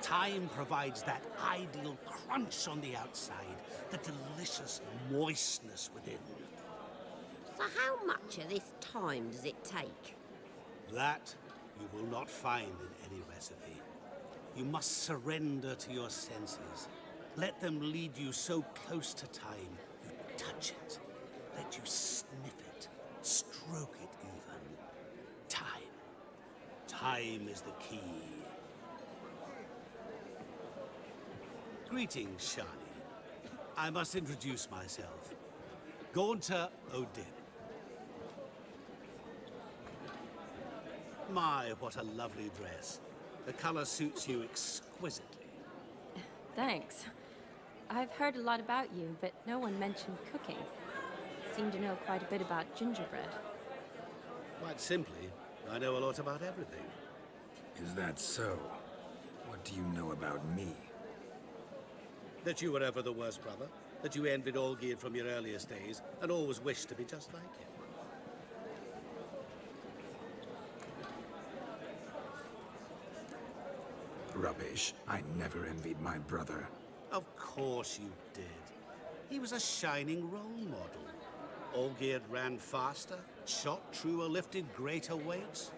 Time provides that ideal crunch on the outside, the delicious moistness within. So how much of this time does it take? That you will not find in any recipe. You must surrender to your senses. Let them lead you so close to time, you touch it. Let you sniff it, stroke it even. Time. Time is the key. Greetings, Shani. I must introduce myself. Gaunter O'Dib. My, what a lovely dress. The color suits you exquisitely. Thanks. I've heard a lot about you, but no one mentioned cooking. Seem to know quite a bit about gingerbread. Quite simply, I know a lot about everything. Is that so? What do you know about me? That you were ever the worst brother, that you envied Olgierd from your earliest days, and always wished to be just like him. Rubbish. I never envied my brother. Of course you did. He was a shining role model. Olgierd ran faster, shot truer, lifted greater weights.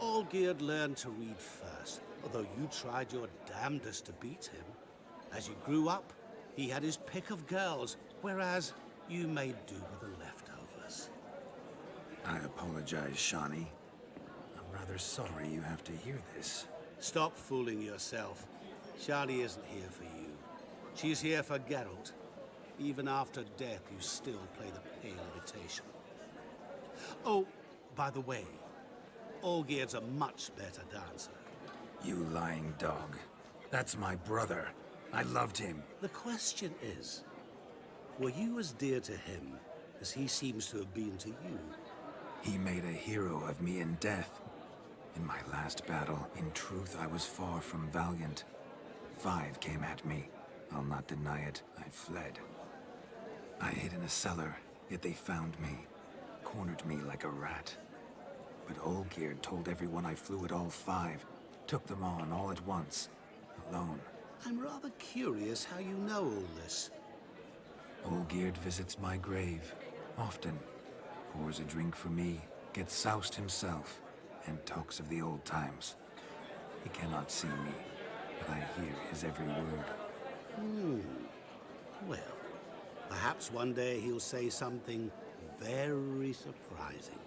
Olgierd learned to read first, although you tried your damnedest to beat him. As you grew up, he had his pick of girls, whereas you made do with the leftovers. I apologize, Shawnee. I'm rather sorry you have to hear this. Stop fooling yourself. Shani isn't here for you. She's here for Geralt. Even after death, you still play the pale imitation. Oh, by the way, Olgierd's a much better dancer. You lying dog. That's my brother. I loved him. The question is, were you as dear to him as he seems to have been to you? He made a hero of me in death. In my last battle, in truth, I was far from valiant. 5 came at me. I'll not deny it. I fled. I hid in a cellar, yet they found me. Cornered me like a rat. But Olgierd told everyone I flew at all 5. Took them on all at once. Alone. I'm rather curious how you know all this. Olgierd visits my grave. Often. Pours a drink for me. Gets soused himself. And talks of the old times. He cannot see me, but I hear his every word. Well, perhaps one day he'll say something very surprising.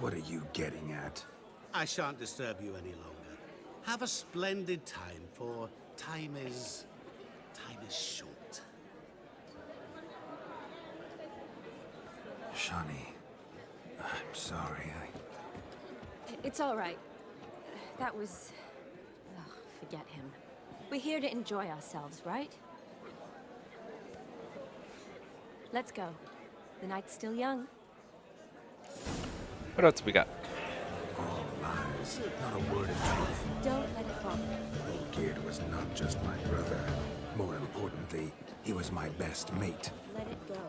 What are you getting at? I shan't disturb you any longer. Have a splendid time, for time is short. Shawnee, I'm sorry, It's all right. That was... Ugh, forget him. We're here to enjoy ourselves, right? Let's go. The night's still young. What else we got? All lies, not a word of truth. Don't let it bother you. Olgierd was not just my brother. More importantly, he was my best mate. Let it go.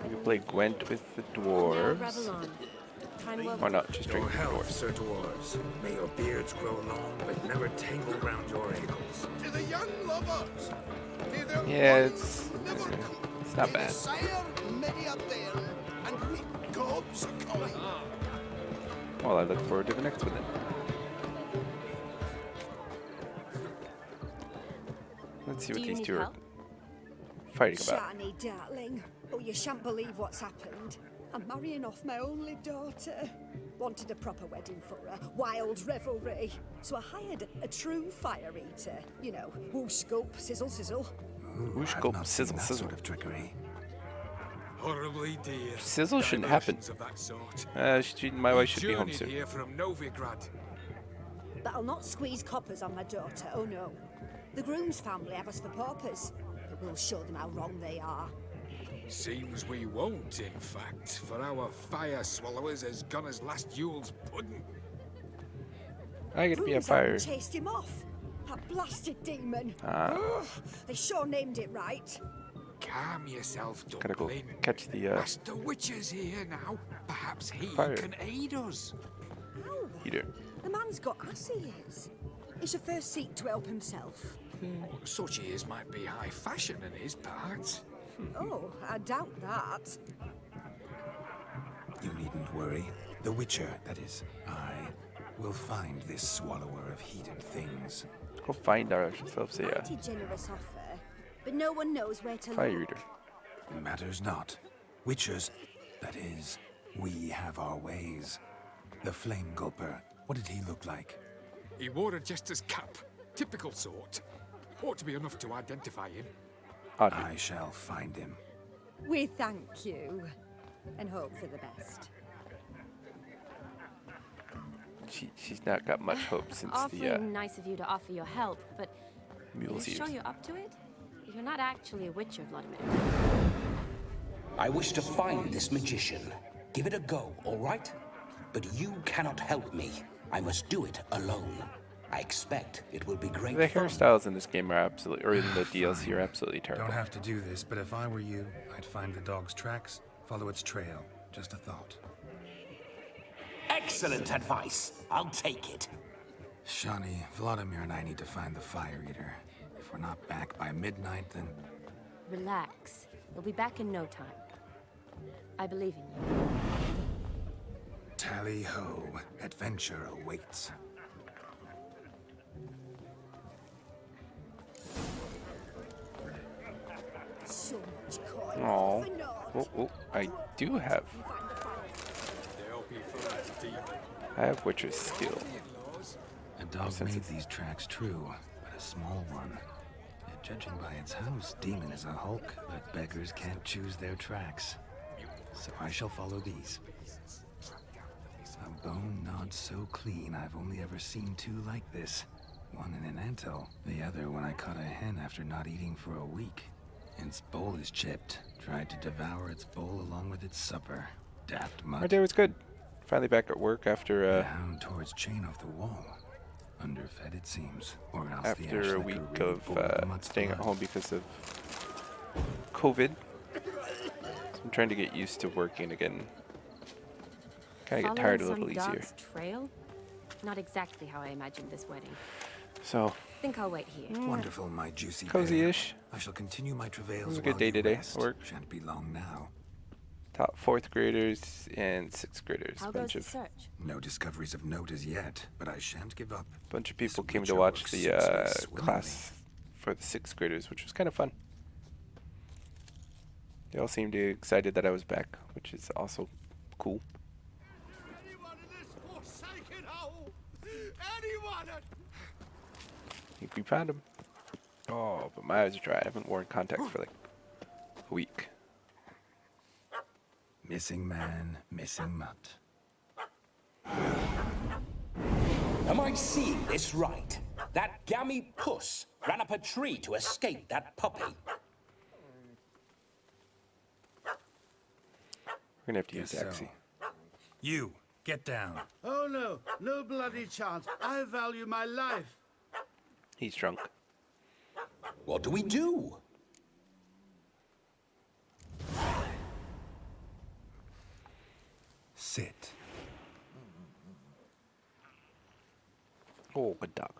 We play Gwent with the Now, dwarves. revel on. Time well Or not, just drink Your the health, dwarves. Sir Dwarves. May your beards grow long, but never tangle round your ankles. To the young lovers. Neither Yeah, one it's never not bad. Sire, many a bairn, and we gobs a coin. Well, I look forward to the next one then. Let's see what Do you these need two are help? fighting about. Shani, darling. Oh, you shan't believe what's happened. I'm marrying off my only daughter. Wanted a proper wedding for her, wild revelry. So I hired a true fire eater. You know, whoosh, gulp, sizzle, sizzle. Whoosh, I've gulp, not seen sizzle, that sizzle. sort of trickery. Horribly dear. Sizzle shouldn't happen. Diversions of that sort. My wife should be home Journeyed soon. here from Novigrad. But I'll not squeeze coppers on my daughter, oh no. The groom's family have us for paupers. But we'll show them how wrong they are. Seems we won't, in fact, for our fire swallowers has gone as last Yule's pudding. I get to be a Grooms fire. haven't chased him off. That blasted demon. Ah. Ugh, they sure named it right. Calm yourself, Gotta go Dumpling. catch the Master Witcher's here now. Perhaps he Fire. can aid us. heater. The man's got ass ears. He should first seek to help himself. Such ears might be high fashion in his parts. Oh, I doubt that. You needn't worry. The Witcher, that is, I, will find this swallower of heated things. Go find ourselves a Mighty generous offer, but no one knows where to fire look. eater. Matters not. Witchers, that is, we have our ways. The Flame Gulper, what did he look like? He wore a jester's cap. Typical sort. Ought to be enough to identify him. I shall find him. We thank you, and hope for the best. She's not got much hope since Awfully the nice of you to offer your help, but are mule's you ears. sure you're up to it? You're not actually a Witcher, Vladimir. I wish to find this magician. Give it a go, all right? But you cannot help me. I must do it alone. I expect it will be great The fun. hairstyles in this game are absolutely, or in the DLC are absolutely terrible. Don't have to do this, but if I were you, I'd find the dog's tracks, follow its trail. Just a thought. Excellent advice. I'll take it. Shani, Vladimir and I need to find the fire eater. If If we're not back by midnight, then... Relax. We'll be back in no time. I believe in you. Tally-ho. Adventure awaits. So much coin. Oh, oh, I do have. I have Witcher's skill. A dog made these tracks true, but a small one. Yet judging by its house, Demon is a hulk, but beggars can't choose their tracks. So I shall follow these. A bone not so clean I've only ever seen two like this. One in an anthill, the other when I caught a hen after not eating for a week. Its bowl is chipped. Tried to devour its bowl along with its supper. Daft mutt. My day was good. Finally back at work after The hound tore its chain off the wall. Underfed it seems. Or else the after a ash week really of boiled the mutt's staying at blood. home because of COVID. So I'm trying to get used to working again. Kind of get tired a Following little some easier. dog's trail? Not exactly how I imagined this wedding. So, Think I'll wait here. Wonderful, my juicy cozy-ish. bear. I shall continue my It travails was a good while day you today rest. at work. Shan't be long now. Taught 4th graders and 6th graders. How goes the search? No discoveries of note as yet, but I shan't give up. Bunch of people This came to witcher watch works the 6 ways swimmingly. class for the 6th graders, which was kind of fun. They all seemed excited that I was back, which is also cool. I think we found him. Oh, but my eyes are dry. I haven't worn contacts for like a week. Missing man, missing mutt. Am I seeing this right? That gammy puss ran up a tree to escape that puppy. We're gonna have to use Guess so. Axie. You, get down. Oh no, no bloody chance. I value my life. He's drunk. What do we do? Sit. Oh, good dog.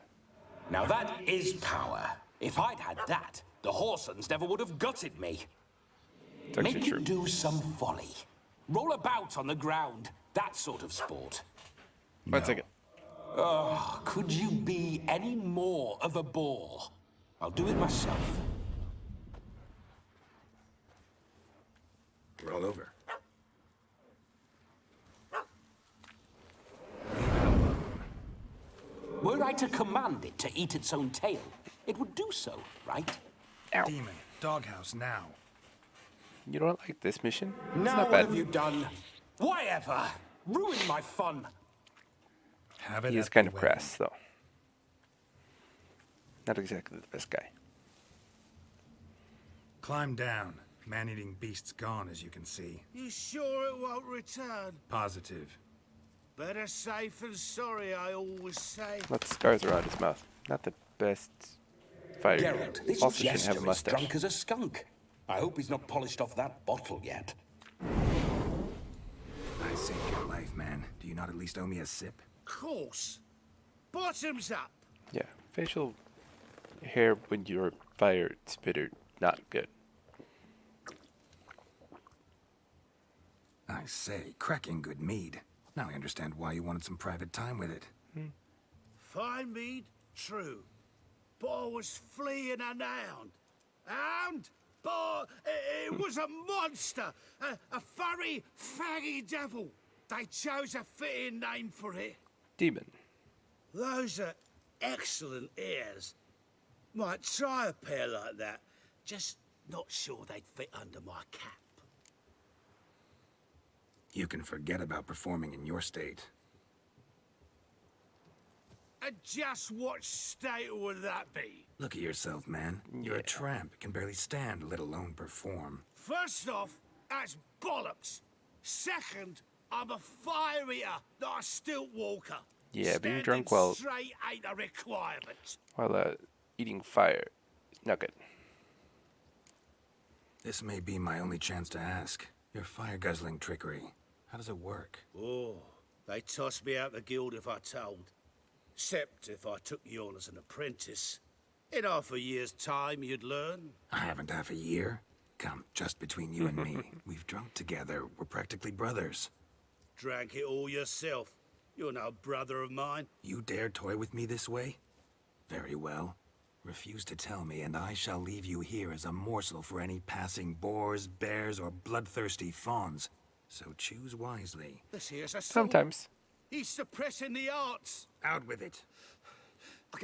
Now that is power. If I'd had that, the Horsons never would have gutted me. It's actually Make true. it do some folly. Roll about on the ground. That sort of sport. One second. Oh, could you be any more of a bore? I'll do it myself. Roll over. Were I to command it to eat its own tail, it would do so, right? Ow. Demon, doghouse now. You don't like this mission? It's Now not what bad. have you done? Why ever? Ruined my fun. Have it He is at kind the of wedding. crass, though. Not exactly the best guy. Climb down. Man-eating beast's gone, as you can see. You sure it won't return? Positive. Better safe than sorry, I always say. Lots of scars around his mouth. Not the best fighter. Geralt, this Also shouldn't have jester a is mustache. drunk as a skunk. I hope he's not polished off that bottle yet. I saved your life, man. Do you not at least owe me a sip? Course. Bottoms up. Yeah, facial hair when you're fire spitter, not good. I say, cracking good mead. Now I understand why you wanted some private time with it. Fine mead, true. But I was fleeing an hound. Hound? But it was a monster. A furry, faggy devil. They chose a fitting name for it. Demon. Those are excellent ears. Might try a pair like that. Just not sure they'd fit under my cap. You can forget about performing in your state. And just what state would that be? Look at yourself, man. You're a tramp, can barely stand, let alone perform. First off, that's bollocks. Second, I'm a fire eater, not a stilt walker. Yeah, being Standing drunk while straight ain't a requirement. Eating fire is not good. This may be my only chance to ask. Your fire-guzzling trickery, how does it work? Oh, they toss me out the guild if I told. Except if I took you on as an apprentice. In half a year's time, you'd learn. I haven't half a year. Come, just between you and me. We've drunk together. We're practically brothers. Drank it all yourself. You're no brother of mine. You dare toy with me this way? Very well. Refuse to tell me, and I shall leave you here as a morsel for any passing boars, bears, or bloodthirsty fawns. So choose wisely. This here's a Sometimes. He's suppressing the arts. Out with it. I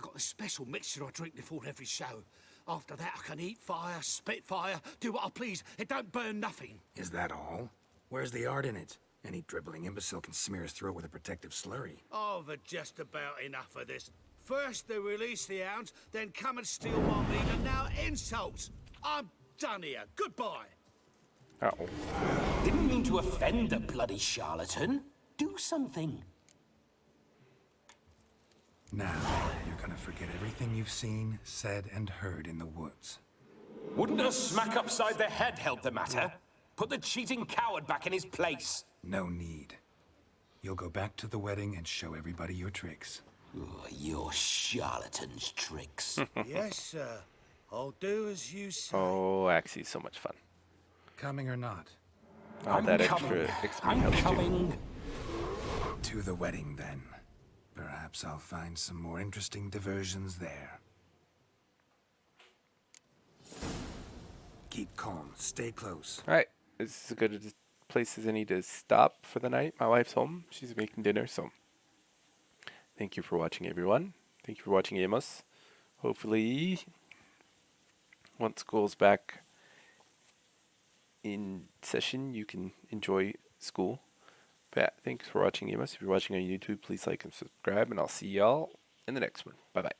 got a special mixture I drink before every show. After that, I can eat fire, spit fire, do what I please. It don't burn nothing. Is that all? Where's the art in it? Any dribbling imbecile can smear his throat with a protective slurry. I've had just about enough of this. First they release the hounds, then come and steal my meat, and now insults. I'm done here. Goodbye. Uh-oh. Didn't mean to offend the bloody charlatan. Do something. Now, you're gonna forget everything you've seen, said, and heard in the woods. Wouldn't a smack upside the head help the matter? Put the cheating coward back in his place. No need. You'll go back to the wedding and show everybody your tricks. Oh, your charlatan's tricks. Yes, sir. I'll do as you say. Oh, Axie's so much fun. Coming or not? Oh, that extra XP helps too. To the wedding, then. Perhaps I'll find some more interesting diversions there. Keep calm. Stay close. All right. This is as good a place as any to stop for the night. My wife's home. She's making dinner, so thank you for watching, everyone. Thank you for watching Amos. Hopefully, once school's back in session, you can enjoy school. But yeah, thanks for watching Amos. If you're watching on YouTube, please like and subscribe, and I'll see y'all in the next one. Bye-bye.